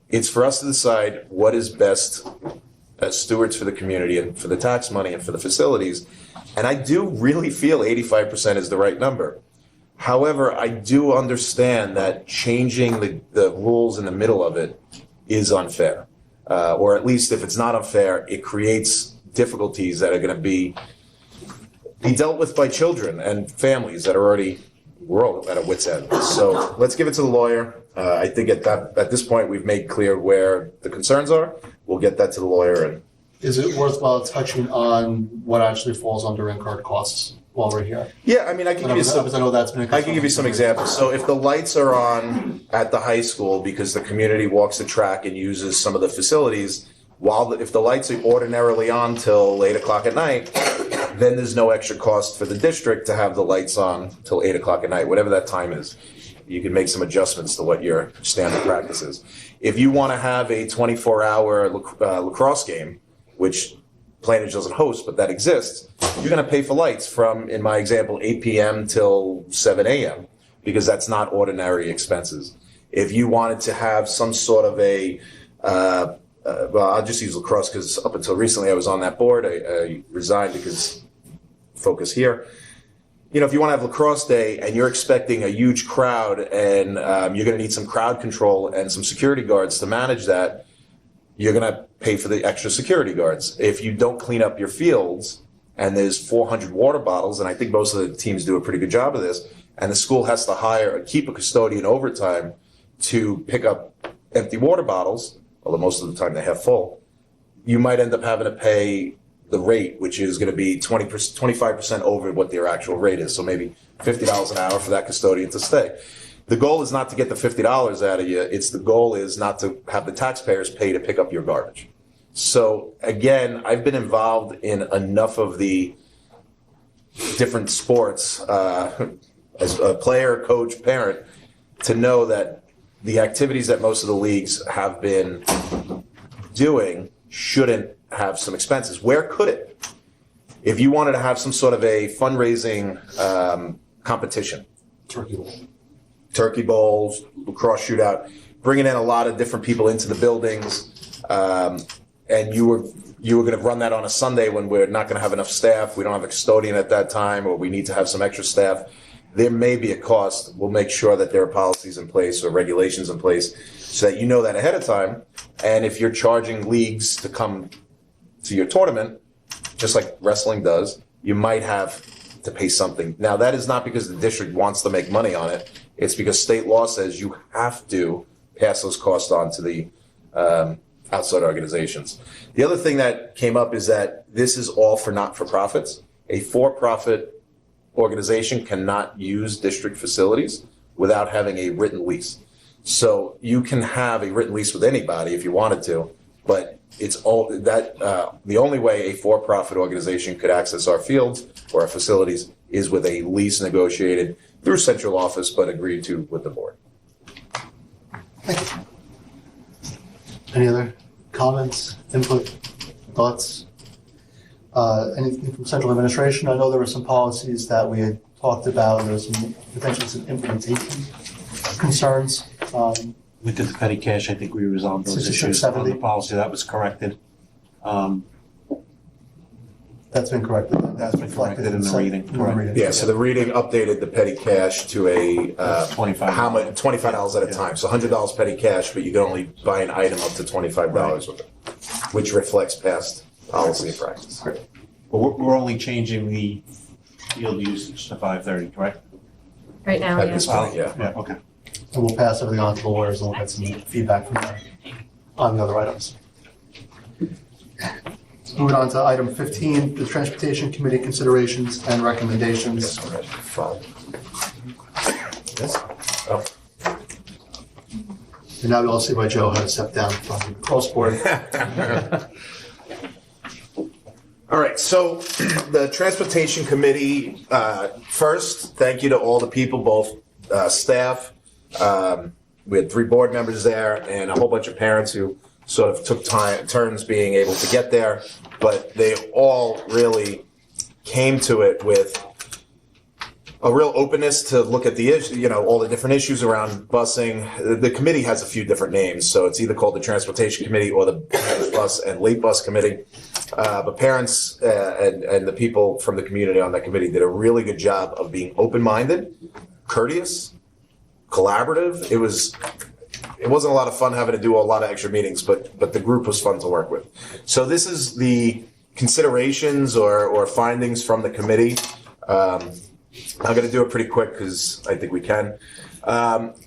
It's for us to decide what is best as stewards for the community and for the tax money and for the facilities. And I do really feel 85% is the right number. However, I do understand that changing the rules in the middle of it is unfair. Or at least if it's not unfair, it creates difficulties that are going to be dealt with by children and families that are we're all at a wit's end. So let's give it to the lawyer. I think at this point we've made clear where the concerns are. We'll get that to the lawyer. And is it worthwhile touching on what actually falls under incurred costs while we're here? Yeah, I mean, I can give you some examples. So if the lights are on at the high school because the community walks the track and uses some of the facilities, if the lights are ordinarily on till late o'clock at night, then there's no extra cost for the district to have the lights on till 8 o'clock at night, whatever that time is. You can make some adjustments to what your standard practice is. If you want to have a 24-hour lacrosse game, which Plainage doesn't host, but that exists, you're going to pay for lights from, in my example, 8 p.m. till 7 a.m. because that's not ordinary expenses. If you wanted to have some sort of well, I'll just use lacrosse because up until recently I was on that board. I resigned because focus here. If you want to have lacrosse day and you're expecting a huge crowd and you're going to need some crowd control and some security guards to manage that, you're going to pay for the extra security guards. If you don't clean up your fields and there's 400 water bottles, and I think most of the teams do a pretty good job of this, and the school has to keep a custodian overtime to pick up empty water bottles, although most of the time they have full, you might end up having to pay the rate, which is going to be 25% over what their actual rate is. So maybe $50 an hour for that custodian to stay. The goal is not to get the $50 out of you. The goal is not to have the taxpayers pay to pick up your garbage. So again, I've been involved in enough of the different sports as a player, coach, parent, to know that the activities that most of the leagues have been doing shouldn't have some expenses. Where could it? If you wanted to have some sort of a fundraising competition, turkey bowls, lacrosse shootout, bringing in a lot of different people into the buildings, and you were going to run that on a Sunday when we're not going to have enough staff, we don't have a custodian at that time, or we need to have some extra staff, there may be a cost. We'll make sure that there are policies in place or regulations in place so that you know that ahead of time. And if you're charging leagues to come to your tournament, just like wrestling does, you might have to pay something. Now, that is not because the district wants to make money on it. It's because state law says you have to pass those costs on to the outside organizations. The other thing that came up is that this is all for not-for-profits. A for-profit organization cannot use district facilities without having a written lease. So you can have a written lease with anybody if you wanted to, but it's all that the only way a for-profit organization could access our fields or our facilities is with a lease negotiated through central office but agreed to with the board. Thank you. Any other comments, input, thoughts? Anything from central administration? I know there were some policies that we had talked about. There was potentially some implementation concerns. We did the petty cash. I think we resolved those issues on the policy. That was corrected. That's been corrected. That's been corrected in the reading. Correct. Yeah, so the reading updated the petty cash to a $25. $25 at a time. So $100 petty cash, but you can only buy an item up to $25 with it, which reflects past policy and practice. Great. Well, we're only changing the field usage to 5:30, correct? Right now, At yeah. this point, yeah. Yeah. Okay. And we'll pass everything on to the lawyers and we'll get some feedback from them on the other items. Moving on to item 15, the Transportation Committee considerations and recommendations. Yes? Oh. And now we all see why Joe had to step down from the cross board. All right, so the Transportation Committee, first, thank you to all the people, both staff. We had 3 board members there and a whole bunch of parents who sort of took turns being able to get there, but they all really came to it with a real openness to look at the issue, all the different issues around busing. The committee has a few different names, so it's either called the Transportation Committee or the Bus and Late Bus Committee. But parents and the people from the community on that committee did a really good job of being open-minded, courteous, collaborative. It wasn't a lot of fun having to do a lot of extra meetings, but the group was fun to work with. So this is the considerations or findings from the committee. I'm going to do it pretty quick because I think we can.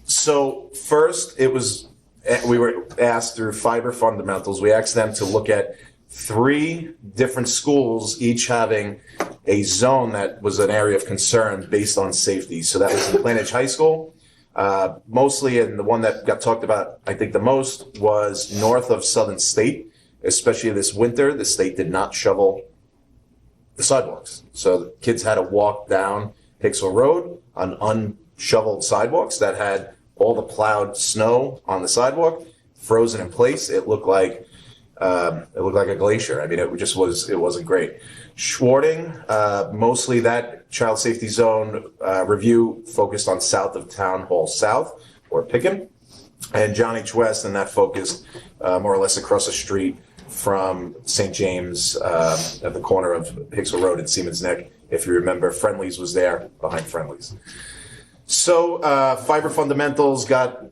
So first, we were asked through Fiber Fundamentals, we asked them to look at 3 different schools, each having a zone that was an area of concern based on safety. So that was in Plainage High School, mostly, and the one that got talked about, I think the most, was north of Southern State, especially this winter. The state did not shovel the sidewalks. So the kids had to walk down Hicksville Road on unshoveled sidewalks that had all the plowed snow on the sidewalk, frozen in place. It looked like a glacier. I mean, it wasn't great. Schwarting, mostly that child safety zone review focused on south of Town Hall South, or Picken, and John H. West, and that focused more or less across the street from St. James at the corner of Hicksville Road and Siemens Neck. If you remember, Friendly's was there behind Friendly's. So Fiber Fundamentals got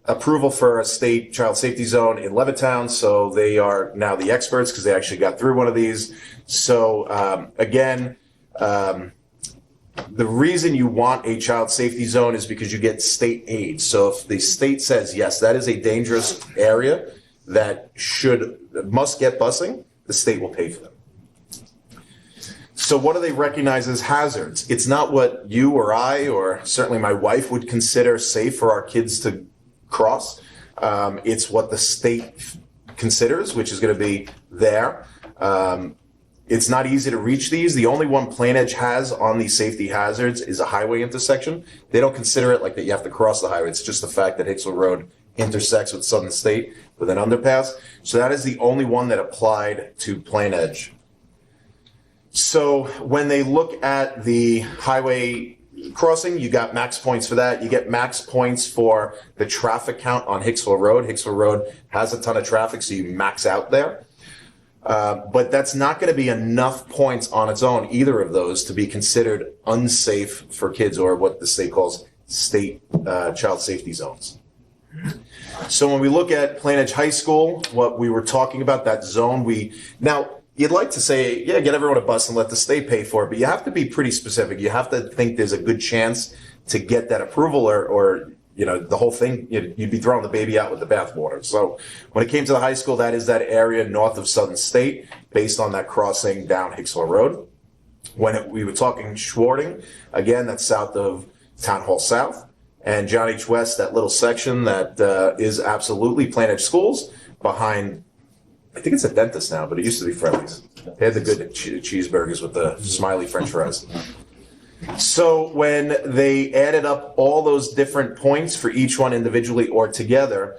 approval for a state child safety zone in Levittown, so they are now the experts because they actually got through one of these. So again, the reason you want a child safety zone is because you get state aid. So if the state says, yes, that is a dangerous area that must get busing, the state will pay for them. So what do they recognize as hazards? It's not what you or I, or certainly my wife, would consider safe for our kids to cross. It's what the state considers, which is going to be there. It's not easy to reach these. The only one Plain Edge has on these safety hazards is a highway intersection. They don't consider it like that you have to cross the highway. It's just the fact that Hicksville Road intersects with Southern State with an underpass. So that is the only one that applied to Plain Edge. So when they look at the highway crossing, you got max points for that. You get max points for the traffic count on Hicksville Road. Hicksville Road has a ton of traffic, so you max out there. But that's not going to be enough points on its own, either of those, to be considered unsafe for kids, or what the state calls state child safety zones. So when we look at Plain Edge High School, what we were talking about, that zone, now you'd like to say, yeah, get everyone a bus and let the state pay for it, but you have to be pretty specific. You have to think there's a good chance to get that approval, or you know, the whole thing, you'd be throwing the baby out with the bathwater. So when it came to the high school, that is that area north of Southern State, based on that crossing down Hicksville Road. When we were talking Schwarting, again, that's south of Town Hall South. And John H. West, that little section that is absolutely Plain Edge Schools, behind, I think it's a dentist now, but it used to be Friendly's. They had the good cheeseburgers with the smiley French fries. So when they added up all those different points for each one individually or together,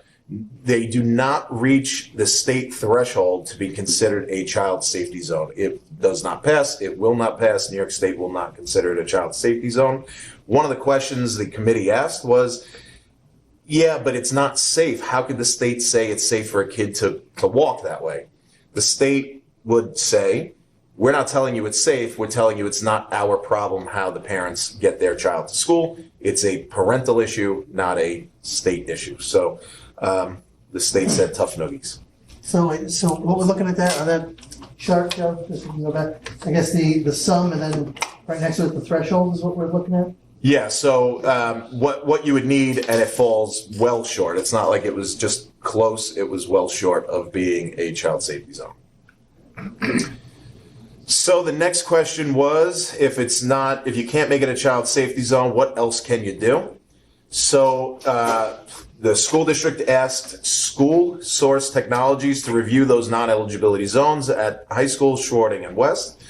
they do not reach the state threshold to be considered a child safety zone. It does not pass. It will not pass. New York State will not consider it a child safety zone. One of the questions the committee asked was, yeah, but it's not safe. How could the state say it's safe for a kid to walk that way? The state would say, we're not telling you it's safe. We're telling you it's not our problem how the parents get their child to school. It's a parental issue, not a state issue. So the state said tough noogies. So what we're looking at that, on that chart, Joe, just so we can go back, I guess the sum, and then right next to it, the threshold is what we're looking at? Yeah, so what you would need, and it falls well short. It's not like it was just close. It was well short of being a child safety zone. So the next question was, if you can't make it a child safety zone, what else can you do? So the school district asked School Source Technologies to review those non-eligibility zones at high school, Schwarting, and West.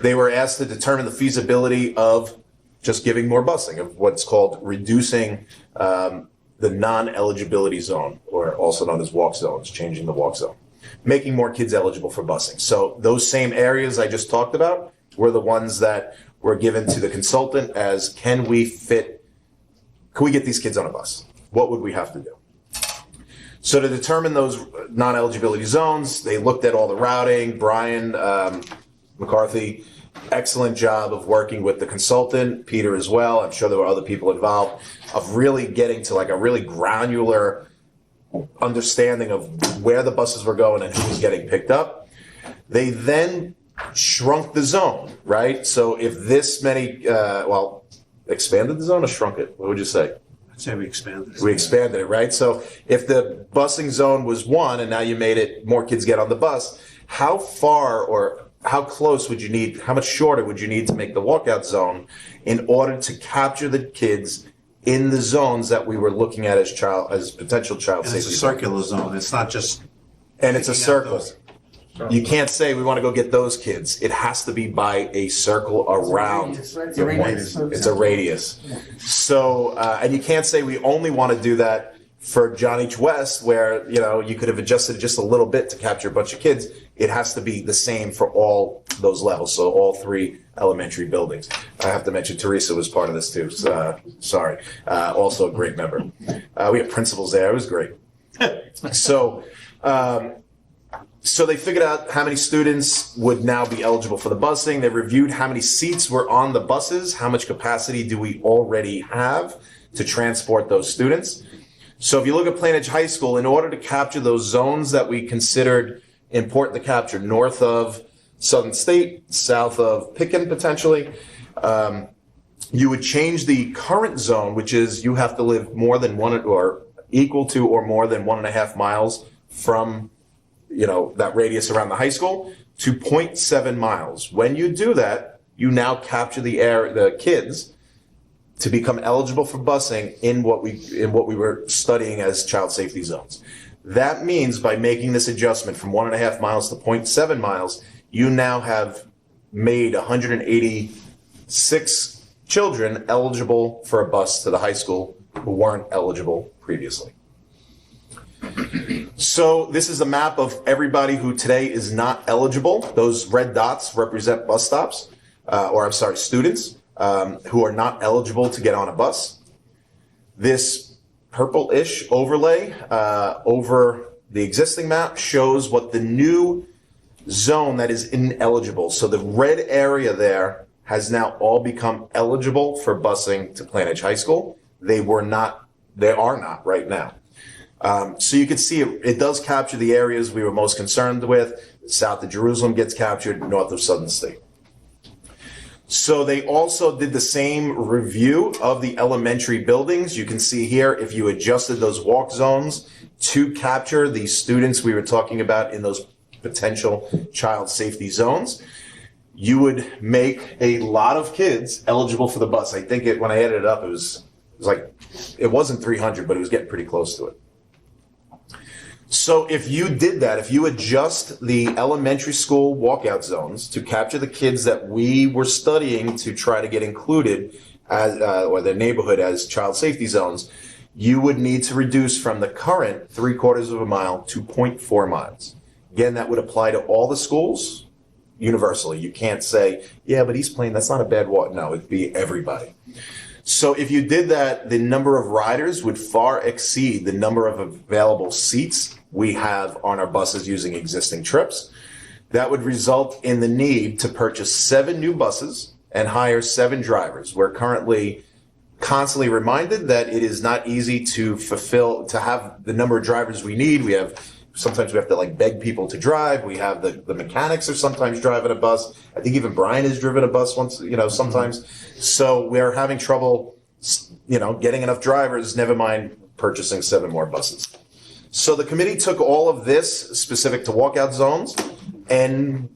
They were asked to determine the feasibility of just giving more busing, of what's called reducing the non-eligibility zone, or also known as walk zones, changing the walk zone, making more kids eligible for busing. So those same areas I just talked about were the ones that were given to the consultant as, can we get these kids on a bus? What would we have to do? So to determine those non-eligibility zones, they looked at all the routing. Brian McCarthy, excellent job of working with the consultant, Peter as well. I'm sure there were other people involved, of really getting to like a really granular understanding of where the buses were going and who was getting picked up. They then shrunk the zone, right? So if this many, expanded the zone or shrunk it? What would you say? I'd say we expanded it. We expanded it, right? So if the busing zone was 1 and now you made it more kids get on the bus, how far or how close would you need, how much shorter would you need to make the walkout zone in order to capture the kids in the zones that we were looking at as potential child And safety it's a circular zone. It's not just. And it's a circle. You can't say we want to go get those kids. It has to be by a circle around. It's your point. It's a radius. So, and you can't say we only want to do that for John H. West, where, you know, you could have adjusted just a little bit to capture a bunch of kids. It has to be the same for all those levels. So all 3 elementary buildings. I have to mention Teresa was part of this too. So, sorry. Also a great member. We have principals there. It was great. So they figured out how many students would now be eligible for the busing. They reviewed how many seats were on the buses, how much capacity do we already have to transport those students. So if you look at Plainedge High School, in order to capture those zones that we considered important to capture, north of Southern State, south of Picken potentially, you would change the current zone, which is you have to live more than one or equal to or more than 1.5 miles from, you know, that radius around the high school, to 0.7 miles. When you do that, you now capture the kids to become eligible for busing in what we were studying as child safety zones. That means by making this adjustment from 1.5 miles to 0.7 miles, you now have made 186 children eligible for a bus to the high school who weren't eligible previously. So this is a map of everybody who today is not eligible. Those red dots represent bus stops, students who are not eligible to get on a bus. This purple-ish overlay over the existing map shows what the new zone that is ineligible. So the red area there has now all become eligible for busing to Plainedge High School. They are not right now. So you can see it does capture the areas we were most concerned with. South of Jerusalem gets captured, north of Southern State. So they also did the same review of the elementary buildings. You can see here, if you adjusted those walk zones to capture the students we were talking about in those potential child safety zones, you would make a lot of kids eligible for the bus. I think when I added it up, it wasn't 300, but it was getting pretty close to it. So if you did that, if you adjust the elementary school walkout zones to capture the kids that we were studying to try to get included as, or their neighborhood as child safety zones, you would need to reduce from the current 0.75 miles to 0.4 miles. Again, that would apply to all the schools universally. You can't say, yeah, but East Plain, that's not a bad walk. No, it'd be everybody. So if you did that, the number of riders would far exceed the number of available seats we have on our buses using existing trips. That would result in the need to purchase 7 new buses and hire 7 drivers. We're currently constantly reminded that it is not easy to have the number of drivers we need. Sometimes we have to beg people to drive. We have the mechanics are sometimes driving a bus. I think even Brian has driven a bus once, sometimes. So we're having trouble, getting enough drivers, never mind purchasing 7 more buses. So the committee took all of this specific to walkout zones and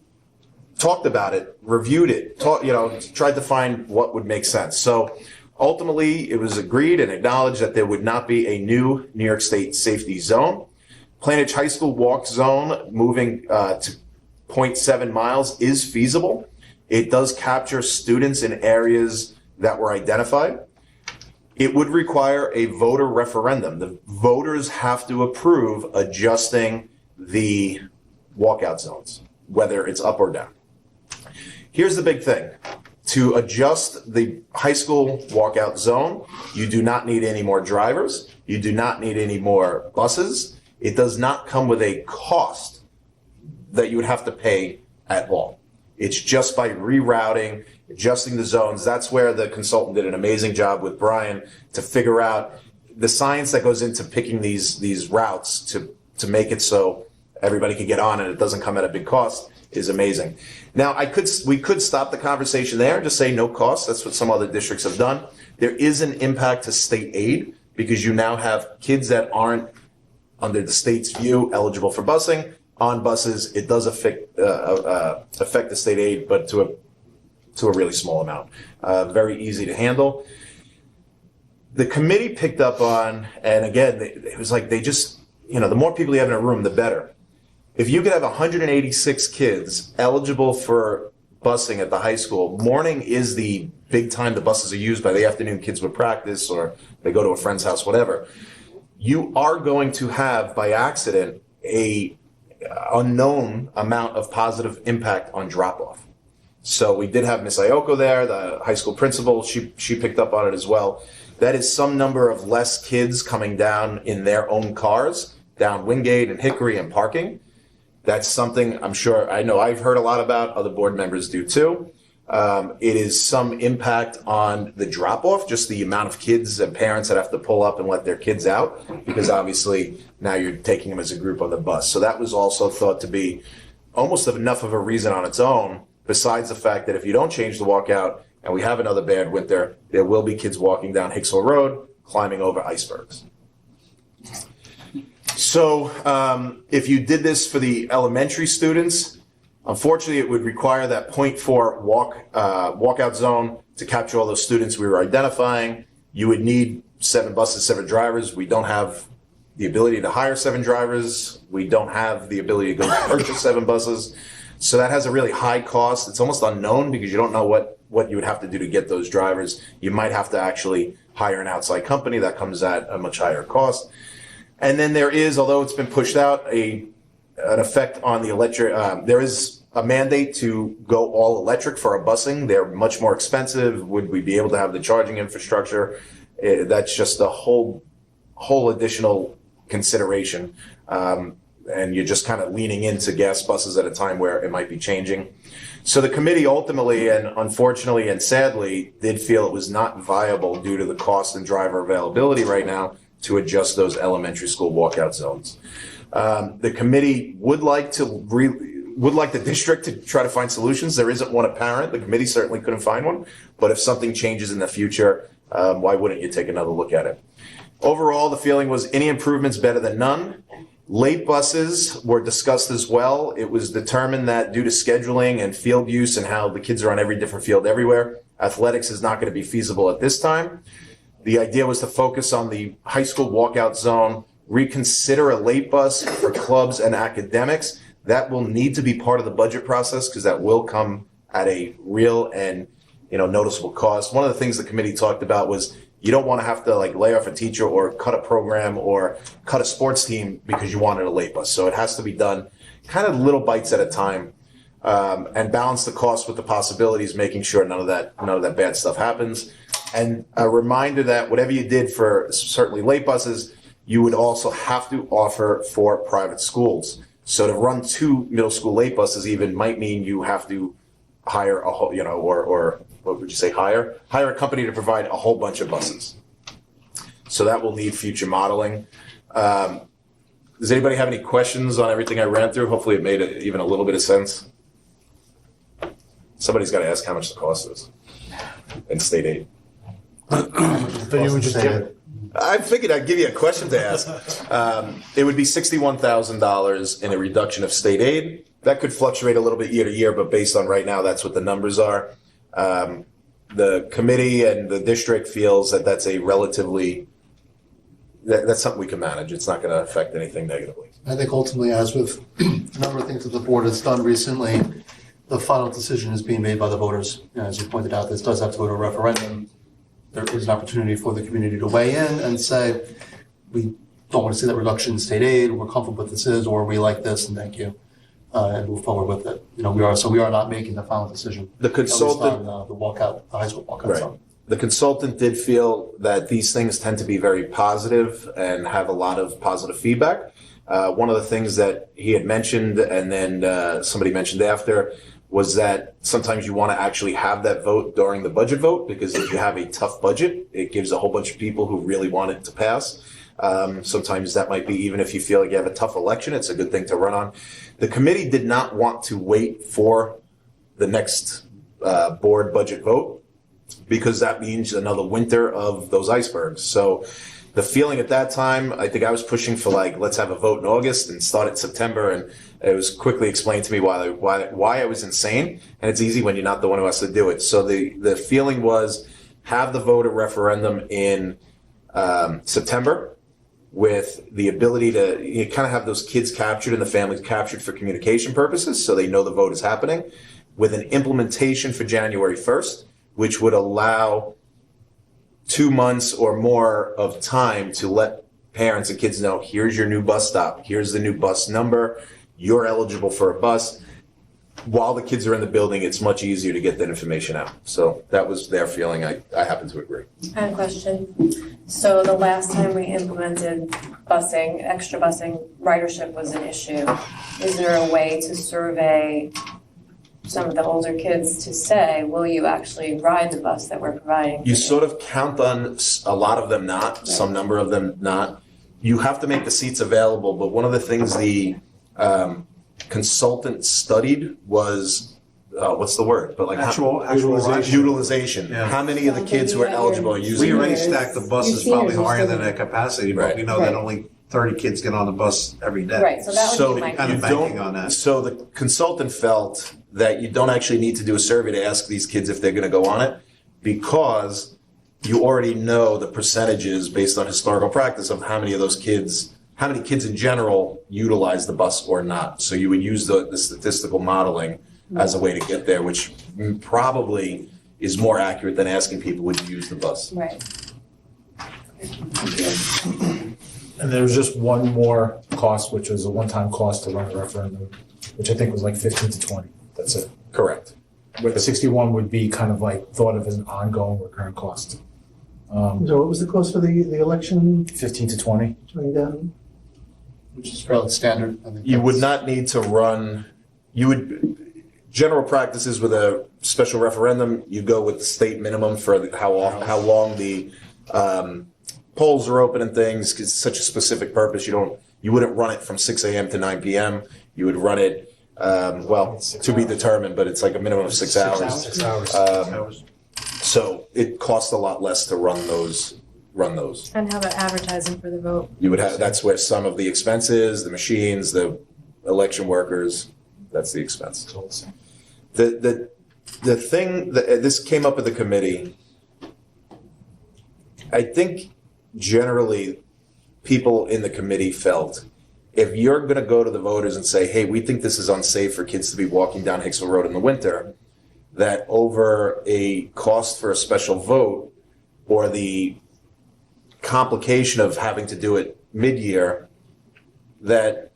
talked about it, reviewed it, tried to find what would make sense. So ultimately it was agreed and acknowledged that there would not be a new New York State safety zone. Plainedge High School walk zone moving to 0.7 miles is feasible. It does capture students in areas that were identified. It would require a voter referendum. The voters have to approve adjusting the walkout zones, whether it's up or down. Here's the big thing. To adjust the high school walkout zone, you do not need any more drivers. You do not need any more buses. It does not come with a cost that you would have to pay at all. It's just by rerouting, adjusting the zones. That's where the consultant did an amazing job with Brian to figure out the science that goes into picking these routes to make it so everybody can get on and it doesn't come at a big cost is amazing. Now, we could stop the conversation there and just say no cost. That's what some other districts have done. There is an impact to state aid because you now have kids that aren't, under the state's view, eligible for busing. On buses, it does affect the state aid, but to a really small amount. Very easy to handle. The committee picked up on, and again, it was like they just, the more people you have in a room, the better. If you could have 186 kids eligible for busing at the high school, morning is the big time the buses are used. By the afternoon, kids would practice or they go to a friend's house, whatever. You are going to have, by accident, a unknown amount of positive impact on drop-off. So we did have Miss Ioko there, the high school principal. She picked up on it as well. That is some number of less kids coming down in their own cars, down Wingate and Hickory and parking. That's something I'm sure, I know I've heard a lot about, other board members do too. It is some impact on the drop-off, just the amount of kids and parents that have to pull up and let their kids out, because obviously now you're taking them as a group on the bus. So that was also thought to be almost enough of a reason on its own, besides the fact that if you don't change the walkout and we have another bad winter, there will be kids walking down Hicksville Road, climbing over icebergs. So if you did this for the elementary students, unfortunately, it would require that 0.4 walkout zone to capture all those students we were identifying. You would need 7 buses, 7 drivers. We don't have the ability to hire 7 drivers. We don't have the ability to go purchase 7 buses. So that has a really high cost. It's almost unknown because you don't know what you would have to do to get those drivers. You might have to actually hire an outside company. That comes at a much higher cost. And then there is, although it's been pushed out, an effect on the electric. There is a mandate to go all electric for our busing. They're much more expensive. Would we be able to have the charging infrastructure? That's just a whole additional consideration. And you're just kind of leaning into gas buses at a time where it might be changing. So the committee ultimately, and unfortunately and sadly, did feel it was not viable due to the cost and driver availability right now to adjust those elementary school walkout zones. The committee would like the district to try to find solutions. There isn't one apparent. The committee certainly couldn't find one. But if something changes in the future, why wouldn't you take another look at it? Overall, the feeling was any improvements better than none. Late buses were discussed as well. It was determined that due to scheduling and field use and how the kids are on every different field everywhere, athletics is not going to be feasible at this time. The idea was to focus on the high school walkout zone, reconsider a late bus for clubs and academics. That will need to be part of the budget process because that will come at a real and noticeable cost. One of the things the committee talked about was you don't want to have to lay off a teacher or cut a program or cut a sports team because you wanted a late bus. So it has to be done kind of little bites at a time, and balance the cost with the possibilities, making sure none of that bad stuff happens. And a reminder that whatever you did for certainly late buses, you would also have to offer for private schools. So to run 2 middle school late buses even might mean you have to hire a whole, or what would you say, hire a company to provide a whole bunch of buses. So that will need future modeling. Does anybody have any questions on everything I ran through? Hopefully it made even a little bit of sense. Somebody's got to ask how much the cost is in state aid. Then you would just give it. I figured I'd give you a question to ask. It would be $61,000 in a reduction of state aid. That could fluctuate a little bit year to year, but based on right now, that's what the numbers are. The committee and the district feels that that's that's something we can manage. It's not going to affect anything negatively. I think ultimately, as with a number of things that the board has done recently, the final decision is being made by the voters. As you pointed out, this does have to go to a referendum. There is an opportunity for the community to weigh in and say, we don't want to see that reduction in state aid, we're comfortable with this is, or we like this and thank you, and move forward with it. We are not making the final decision. The consultant, the high school walkout right. zone. The consultant did feel that these things tend to be very positive and have a lot of positive feedback. One of the things that he had mentioned, and then somebody mentioned after, was that sometimes you want to actually have that vote during the budget vote, because if you have a tough budget, it gives a whole bunch of people who really want it to pass. Sometimes that might be, even if you feel like you have a tough election, it's a good thing to run on. The committee did not want to wait for the next board budget vote, because that means another winter of those icebergs. So the feeling at that time, I think I was pushing for let's have a vote in August and start in September, and it was quickly explained to me why I was insane, and it's easy when you're not the one who has to do it. So the feeling was have the vote or referendum in September, with the ability to you kind of have those kids captured and the families captured for communication purposes so they know the vote is happening, with an implementation for January 1st, which would allow 2 months or more of time to let parents and kids know, here's your new bus stop, here's the new bus number, you're eligible for a bus. While the kids are in the building, it's much easier to get that information out. So that was their feeling. I happen to agree. I have a question. So the last time we implemented busing, extra busing, ridership was an issue. Is there a way to survey some of the older kids to say, will you actually ride the bus that we're providing? You sort of count on a lot of them not, some number of them not. You have to make the seats available, but one of the things the consultant studied was, what's the word? But like utilization. Yeah. How many of the kids who are eligible are using We it? already stacked the buses probably higher than their capacity, but we know that only 30 kids get on the bus every day. Right, so that would be my kind of banking on that. So the consultant felt that you don't actually need to do a survey to ask these kids if they're going to go on it, because you already know the percentages based on historical practice of how many of those kids, how many kids in general utilize the bus or not. So you would use the statistical modeling as a way to get there, which probably is more accurate than asking people would you use the bus. Right. And there was just one more cost, which was a one-time cost to run a referendum, which I think was like 15 to 20. That's it. Correct. But the 61 would be kind of like thought of as an ongoing recurrent cost. So what was the cost for the election? 15 to 20. Which is fairly standard. I think You would that's- not need to run, general practices with a special referendum, you go with the state minimum for how long the polls are open and things, because it's such a specific purpose. You wouldn't run it from 6 a.m. to 9 p.m. You would run it, to be determined, but it's like a minimum of 6 hours. 6 hours. So it costs a lot less to run those. And how about advertising for the vote? You would have, that's where some of the expenses, the machines, the election workers, that's the expense. The thing that this came up at the committee, I think generally people in the committee felt if you're going to go to the voters and say, hey, we think this is unsafe for kids to be walking down Hicksville Road in the winter, that over a cost for a special vote or the complication of having to do it mid-year, that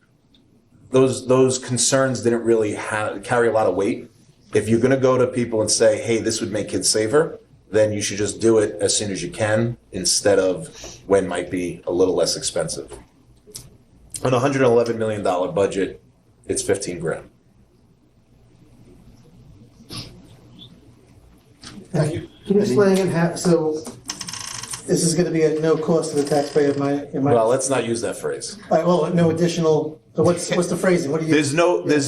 those concerns didn't really carry a lot of weight. If you're going to go to people and say, hey, this would make kids safer, then you should just do it as soon as you can instead of when might be a little less expensive. On a $111 million budget, it's 15 grand. Thank you. Can you explain again how, so this is going to be at no cost to the taxpayer Well, let's not use that phrase. All right, well, no additional, so what's the phrasing? What do you? There's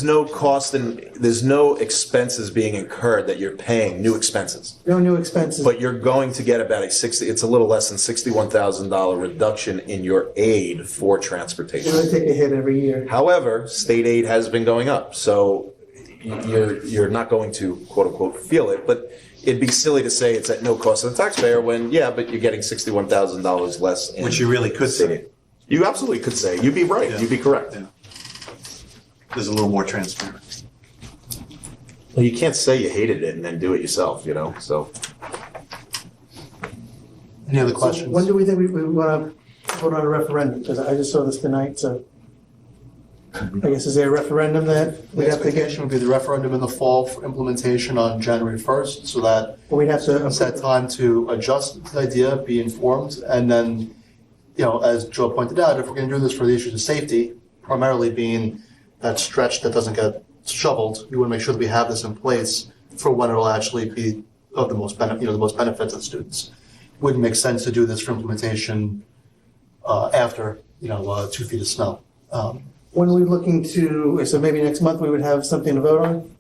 no cost and there's no expenses being incurred that you're paying, new expenses. No new expenses. But you're going to get about it's a little less than $61,000 reduction in your aid for transportation. You're going to take a hit every year. However, state aid has been going up, so you're not going to quote unquote feel it, but it'd be silly to say it's at no cost to the taxpayer when, but you're getting $61,000 less. Which you really could say. You absolutely could say. You'd be right. Yeah. You'd be correct. Yeah. There's a little more transparent. Well, you can't say you hated it and then do it yourself, so. Any other So questions? when do we think we want to vote on a referendum? Because I just saw this tonight, so I guess is there a referendum that The we have to expectation get? would be the referendum in the fall for implementation on January 1st, so that We'd have to. it's that time to adjust the idea, be informed, and then, as Joe pointed out, if we're going to do this for the issues of safety, primarily being that stretch that doesn't get shoveled, we want to make sure that we have this in place for when it'll actually be of the most benefit, the most benefit to the students. Wouldn't make sense to do this for implementation after 2 feet of snow. When are we looking to, so maybe next month we would have something to vote on?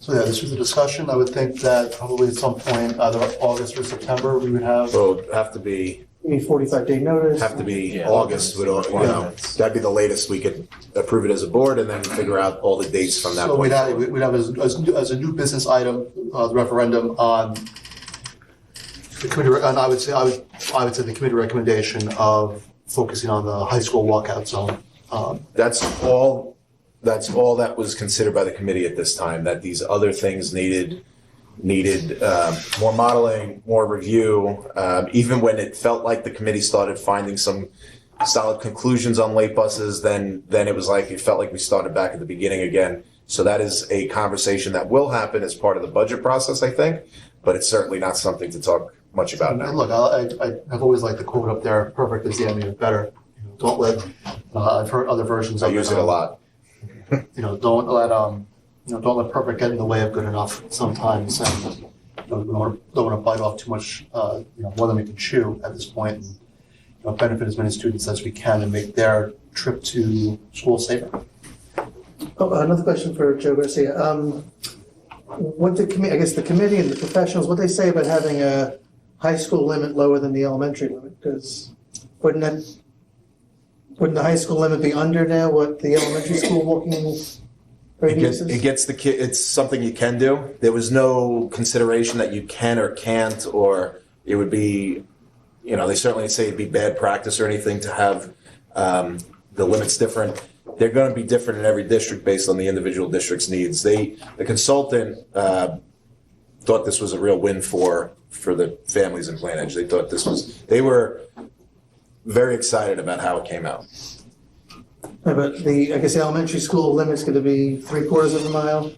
So this was a discussion. I would think that probably at some point, either August or September, we would have. So it'd have to be You need 45-day notice? August, that'd be the latest we could approve it as a board and then figure out all the dates from that So point. we'd have as a new business item, the referendum on the committee, and I would say the committee recommendation of focusing on the high school walkout zone. That's all that was considered by the committee at this time, that these other things needed more modeling, more review. Even when it felt like the committee started finding some solid conclusions on late buses, then it was like, it felt like we started back at the beginning again. So that is a conversation that will happen as part of the budget process, I think, but it's certainly not something to talk much about now. And look, I've always liked the quote up there, perfect is the enemy of better. Don't let, I've heard other versions I of it. use it a lot. Don't let perfect get in the way of good enough sometimes, and we don't want to bite off too much, more than we can chew at this point, and benefit as many students as we can and make their trip to school safer. Oh, another question for Joe Garcia. What the committee, I guess the committee and the professionals, what they say about having a high school limit lower than the elementary limit? Because wouldn't the high school limit be under now what the elementary school walking radius is? It gets the kid. It's something you can do. There was no consideration that you can or can't, or it would be, they certainly say it'd be bad practice or anything to have the limits different. They're going to be different in every district based on the individual district's needs. The consultant thought this was a real win for the families in Plainedge. They were very excited about how it came out. Yeah, but I guess the elementary school limit's going to be 3/4 of a mile.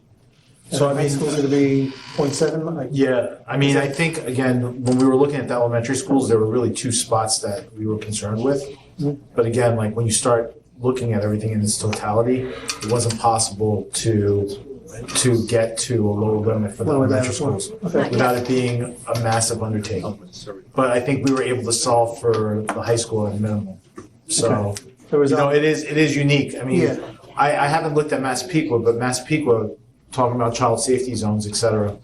So high school's going to be 0.7. Yeah, I mean, I think, again, when we were looking at the elementary schools, there were really two spots that we were concerned with. But again, like when you start looking at everything in its totality, it wasn't possible to get to a lower limit for the elementary schools without it being a massive undertaking. But I think we were able to solve for the high school at a minimum. So, it is unique. I mean, I haven't looked at Massapequa, but Massapequa, talking about child safety zones, et cetera,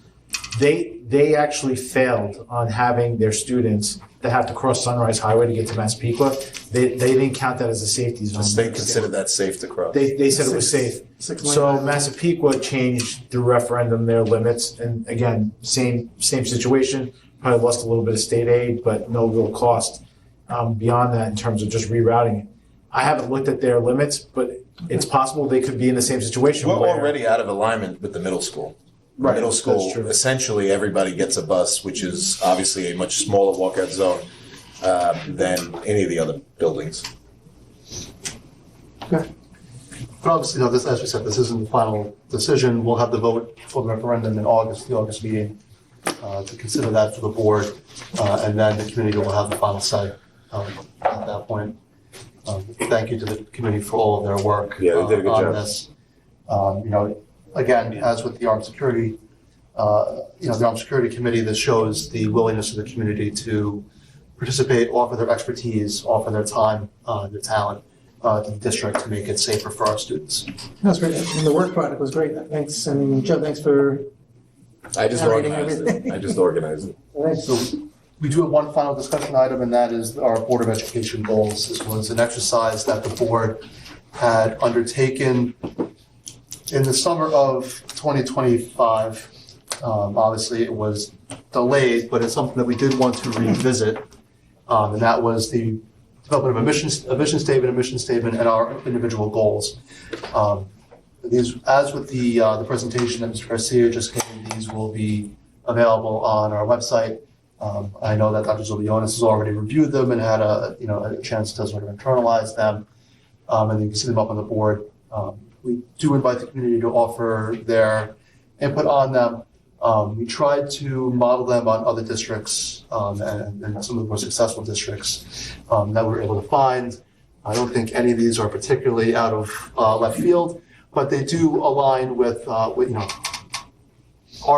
they actually failed on having their students that have to cross Sunrise Highway to get to Massapequa. They didn't count that as a safety zone. They considered that safe to cross. They said it was safe. So Massapequa changed through referendum their limits, and again, same situation. Probably lost a little bit of state aid, but no real cost beyond that in terms of just rerouting it. I haven't looked at their limits, but it's possible they could be in the same situation. We're already out of alignment with the middle school. Right, middle school, that's true. essentially everybody gets a bus, which is obviously a much smaller walkout zone than any of the other buildings. Okay. But obviously, this, as we said, this isn't the final decision. We'll have the vote for the referendum in August, the August meeting, to consider that for the board, and then the committee will have the final say at that point. Thank you to the committee for all of their work Yeah, they did a good on job. this. Again, as with the Armed Security, the Armed Security Committee, this shows the willingness of the community to participate, offer their expertise, offer their time, their talent to the district to make it safer for our students. That's great. And the work product was great. Thanks. And Joe, thanks for I just narrating organized it. everything. I just organized it. Thanks. So we do have one final discussion item, and that is our Board of Education goals. This was an exercise that the board had undertaken in the summer of 2025. Obviously, it was delayed, but it's something that we did want to revisit, and that was the development of a mission statement, and our individual goals. These, as with the presentation that Mr. Garcia just gave, these will be available on our website. I know that Dr. Zubionis has already reviewed them and had a chance to sort of internalize them, and you can see them up on the board. We do invite the community to offer their input on them. We tried to model them on other districts and some of the more successful districts that we were able to find. I don't think any of these are particularly out of left field, but they do align with our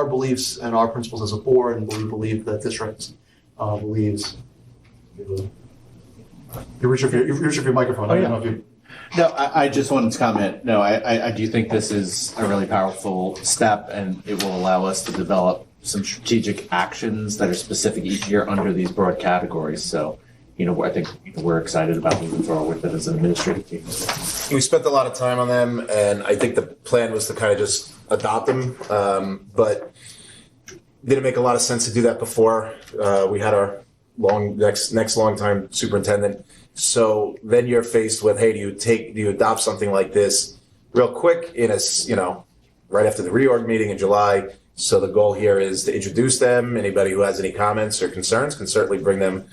beliefs and our principles as a board, and we believe that district believes. You reach up your microphone. I don't know if you. No, I just wanted to comment. No, I do think this is a really powerful step, and it will allow us to develop some strategic actions that are specific each year under these broad categories. So, I think we're excited about moving forward with it as an administrative team. We spent a lot of time on them, and I think the plan was to kind of just adopt them, but didn't make a lot of sense to do that before. We had our next long-time superintendent So then you're faced with, hey, do you adopt something like this real quick right after the reorg meeting in July? So the goal here is to introduce them. Anybody who has any comments or concerns can certainly bring them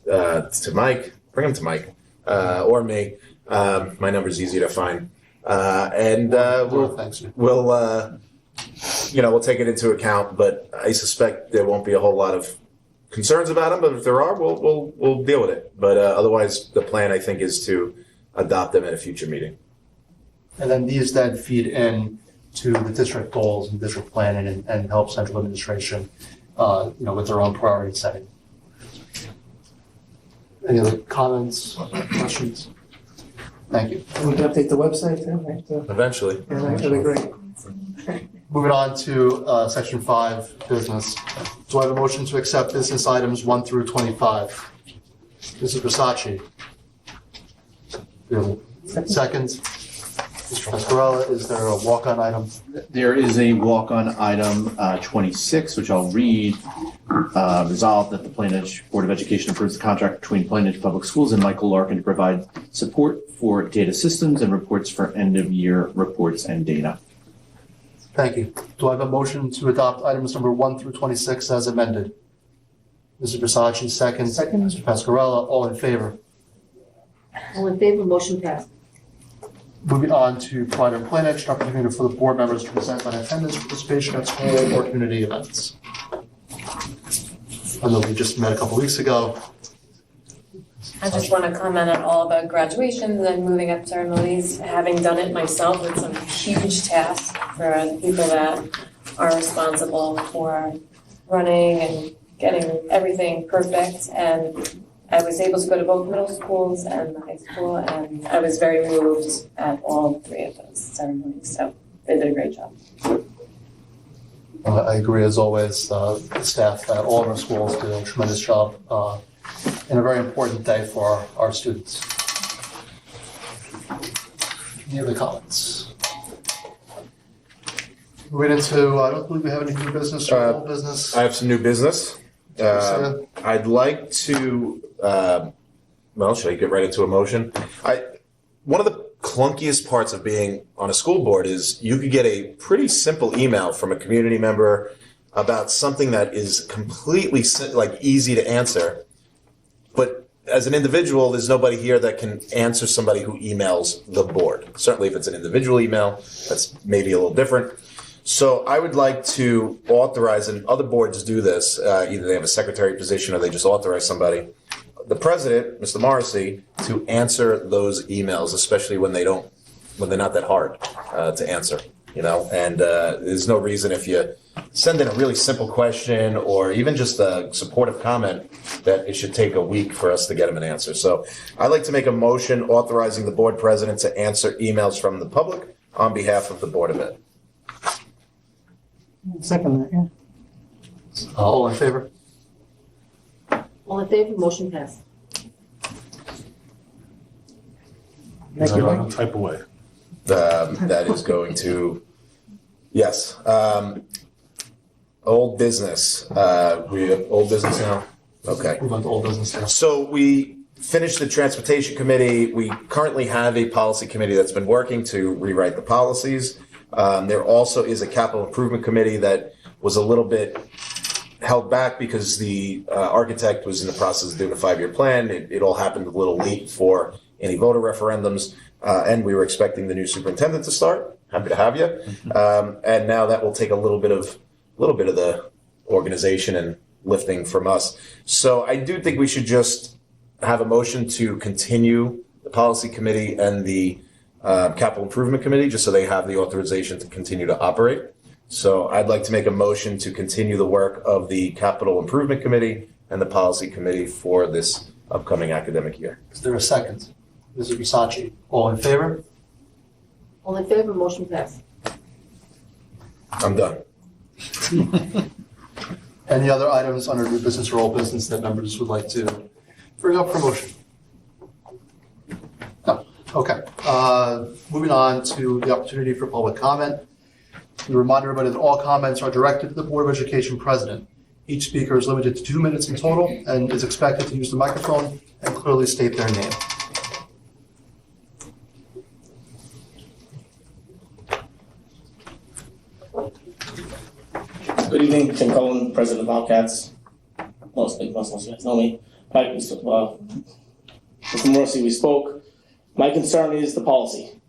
to Mike. Bring them to Mike or me. My number's easy to find, and we'll take it into account. But I suspect there won't be a whole lot of concerns about them. But if there are, we'll deal with it. But otherwise, the plan I think is to adopt them at a future meeting. And then these then feed in to the district goals and district planning and help central administration, with their own priority setting. Any other comments, questions? Thank you. And we can update the website then, right? Eventually. Yeah, that'd be great. Moving on to section 5, business. Do I have a motion to accept business items 1 through 25? Mrs. Versace. Second. Mr. Pascarella, is there a walk-on item? There is a walk-on item 26, which I'll read. Resolved that the Plainedge Board of Education approves the contract between Plainedge Public Schools and Michael Larkin to provide support for data systems and reports for end-of-year reports and data. Thank you. Do I have a motion to adopt items number 1 through 26 as amended? Mrs. Versace, second. Second. Mr. Pascarella, all in favor? All in favor, motion passed. Moving on to provide a plan action opportunity for the board members to present on attendance, participation at school or community events. I know we just met a couple weeks ago. I just want to comment on all the graduations and moving up ceremonies, having done it myself. It's a huge task for the people that are responsible for running and getting everything perfect. And I was able to go to both middle schools and the high school, and I was very moved at all 3 of those ceremonies. So they did a great job. I agree, as always, the staff at all of our schools do a tremendous job and a very important day for our students. Any other comments? Moving into, I don't believe we have any new business or old business. I have some new business. I'd like to, should I get right into a motion? One of the clunkiest parts of being on a school board is you could get a pretty simple email from a community member about something that is completely easy to answer. But as an individual, there's nobody here that can answer somebody who emails the board. Certainly if it's an individual email, that's maybe a little different. So I would like to authorize, and other boards do this, either they have a secretary position or they just authorize somebody, the president, Mr. Morrissey, to answer those emails, especially when they're not that hard to answer, and there's no reason if you send in a really simple question or even just a supportive comment that it should take a week for us to get them an answer. So I'd like to make a motion authorizing the board president to answer emails from the public on behalf of the Board of Ed. Second that, yeah. All in favor? All in favor, motion passed. Thank you, Mike. Type away. That is going to, yes. Old business. We have old business now? Okay. Move on to old business now. So we finished the transportation committee. We currently have a policy committee that's been working to rewrite the policies. There also is a capital improvement committee that was a little bit held back because the architect was in the process of doing a 5-year plan. It all happened a little late for any voter referendums, and we were expecting the new superintendent to start. Happy to have you. And now that will take a little bit of the organization and lifting from us. So I do think we should just have a motion to continue the policy committee and the capital improvement committee, just so they have the authorization to continue to operate. So I'd like to make a motion to continue the work of the capital improvement committee and the policy committee for this upcoming academic year. Is there a second? Mrs. Versace, all in favor? All in favor, motion passed. I'm done. Any other items under new business or old business that members would like to bring up for motion? No. Okay. Moving on to the opportunity for public comment. We remind everybody that all comments are directed to the Board of Education president. Each speaker is limited to 2 minutes in total and is expected to use the microphone and clearly state their name. Good evening, Tim Cohen, President of Bobcats. Most of you guys know me. Mike, from Mercy, we spoke. My concern is the policy.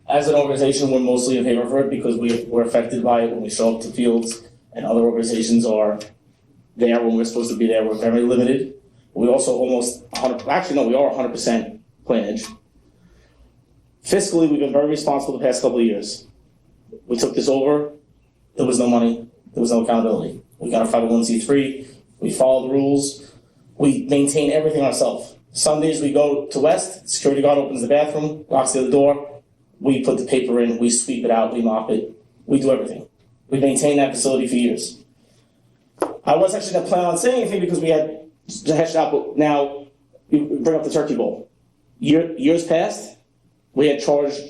As an organization, we're mostly in favor of it because we're affected by it when we show up to fields, and other organizations are there when we're supposed to be there. We're very limited. We also almost 100, actually no, we are 100% planage. Fiscally, we've been very responsible the past couple of years. We took this over. There was no money. There was no accountability. We got a 501c3. We follow the rules. We maintain everything ourselves. Sundays we go to West. Security guard opens the bathroom, locks the door. We put the paper in. We sweep it out. We mop it. We do everything. We maintain that facility for years. I was actually going to plan on saying anything because we had to hash out, but now you bring up the Turkey Bowl. Years past, we had charged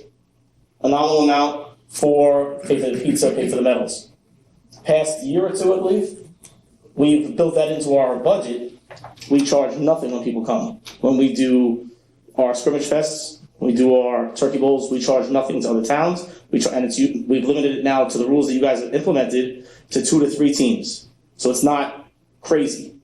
a nominal amount for pay for the pizza, pay for the medals. Past year or two, I believe, we've built that into our budget. We charge nothing when people come. When we do our scrimmage fests, when we do our turkey bowls, we charge nothing to other towns. We've limited it now to the rules that you guys have implemented to 2 to 3 teams. So it's not crazy.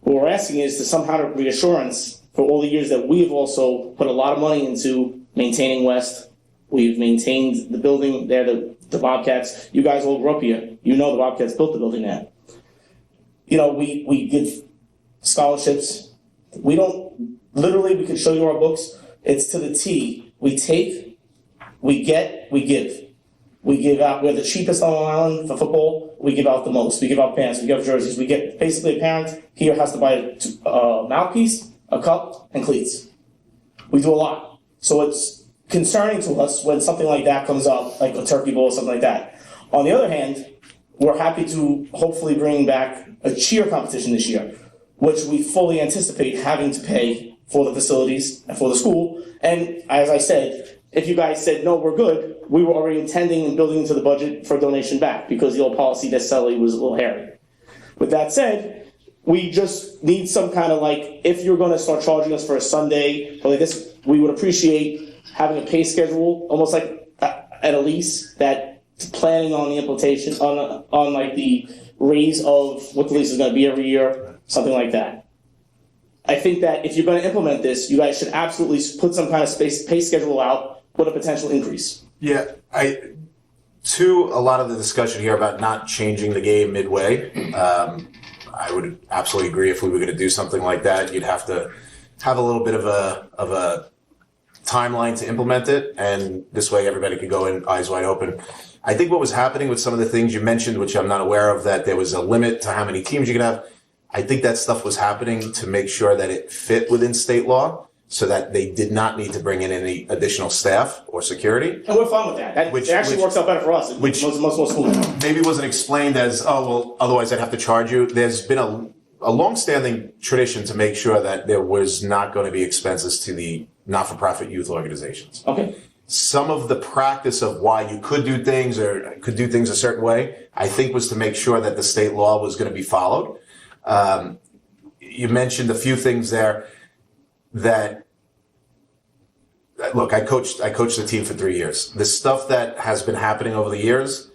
What we're asking is to somehow have reassurance for all the years that we've also put a lot of money into maintaining West. We've maintained the building there, the Bobcats. You guys all grew up here. You know the Bobcats built the building there. You know, we give scholarships. We don't, literally, we can show you our books. It's to the T. We take, we get, we give. We give out, we're the cheapest on Long Island for football. We give out the most. We give out pants, we give out jerseys. We get, basically a parent here has to buy a mouthpiece, a cup, and cleats. We do a lot. So it's concerning to us when something like that comes up, like a turkey bowl or something like that. On the other hand, we're happy to hopefully bring back a cheer competition this year, which we fully anticipate having to pay for the facilities and for the school. And as I said, if you guys said, no, we're good, we were already intending and building into the budget for a donation back because the old policy necessarily was a little hairy. With that said, we just need some kind of like, if you're going to start charging us for a Sunday or like this, we would appreciate having a pay schedule, almost like at a lease that planning on the implementation, on like the raise of what the lease is going to be every year, something like that. I think that if you're going to implement this, you guys should absolutely put some kind of pay schedule out with a potential increase. Yeah, to a lot of the discussion here about not changing the game midway, I would absolutely agree. If we were going to do something like that, you'd have to have a little bit of a timeline to implement it, and this way everybody could go in eyes wide open. I think what was happening with some of the things you mentioned, which I'm not aware of, that there was a limit to how many teams you could have. I think that stuff was happening to make sure that it fit within state law, so that they did not need to bring in any additional staff or security. And we're fine with that. That actually works out better for us. Which most schools maybe wasn't explained as, oh, well, otherwise I'd have to charge you. There's been a long-standing tradition to make sure that there was not going to be expenses to the not-for-profit youth organizations. Okay. Some of the practice of why you could do things or could do things a certain way, I think, was to make sure that the state law was going to be followed. You mentioned a few things there that, look, I coached the team for 3 years. The stuff that has been happening over the years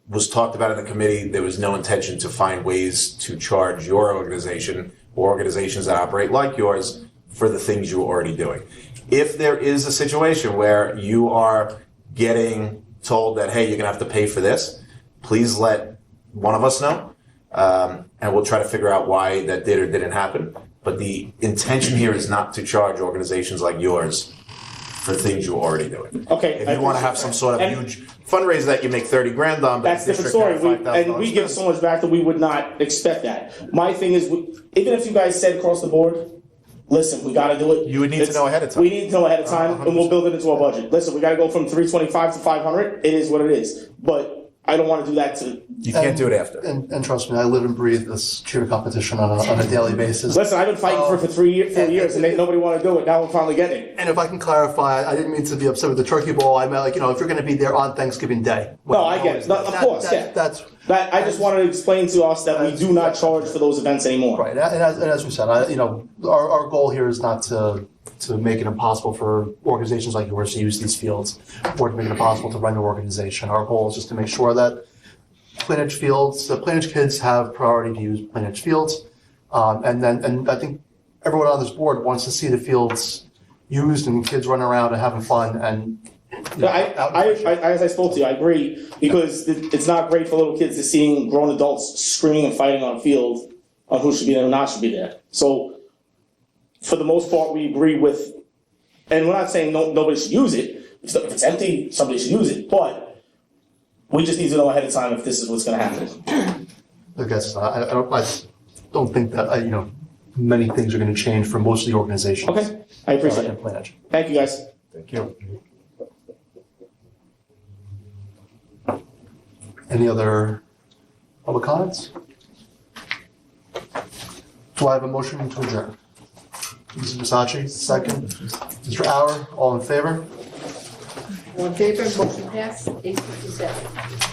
was talked about in the committee. There was no intention to find ways to charge your organization or organizations that operate like yours for the things you were already doing. If there is a situation where you are getting told that, hey, you're going to have to pay for this, please let one of us know, and we'll try to figure out why that did or didn't happen. But the intention here is not to charge organizations like yours for things you're already doing. Okay. If you want to have some sort of huge fundraiser that you make 30 grand on, but that's a different story. And we give so much back that we would not expect that. My thing is, even if you guys said across the board, listen, we got to do it. You would need to know ahead of time. We need to know ahead of time, and we'll build it into our budget. Listen, we got to go from 325 to 500. It is what it is. But I don't want to do that to. You can't do it after. And trust me, I live and breathe this cheer competition on a daily basis. Listen, I've been fighting for 4 years, and nobody wanted to do it. Now we're finally getting it. And if I can clarify, I didn't mean to be upset with the turkey bowl. I meant, like, if you're going to be there on Thanksgiving Day. No, I get it. No, of course, yeah. I just wanted to explain to us that we do not charge for those events anymore. Right, and as we said, our goal here is not to make it impossible for organizations like yours to use these fields, or to make it impossible to run your organization. Our goal is just to make sure that Plain Edge fields, the Plain Edge kids have priority to use Plain Edge fields, and I think everyone on this board wants to see the fields used and kids running around and having fun. And as I spoke to you, I agree, because it's not great for little kids to seeing grown adults screaming and fighting on a field on who should be there and not should be there. So, for the most part, we agree with, and we're not saying nobody should use it. If it's empty, somebody should use it, but we just need to know ahead of time if this is what's going to happen. I guess I don't think that many things are going to change for most of the organizations. Okay, I appreciate it. Plain Edge. Thank you, guys. Thank you. Any other public comments? Do I have a motion to adjourn? Mrs. Masacci, second. Mr. Auer, all in favor? All in favor, motion passed, 8:57.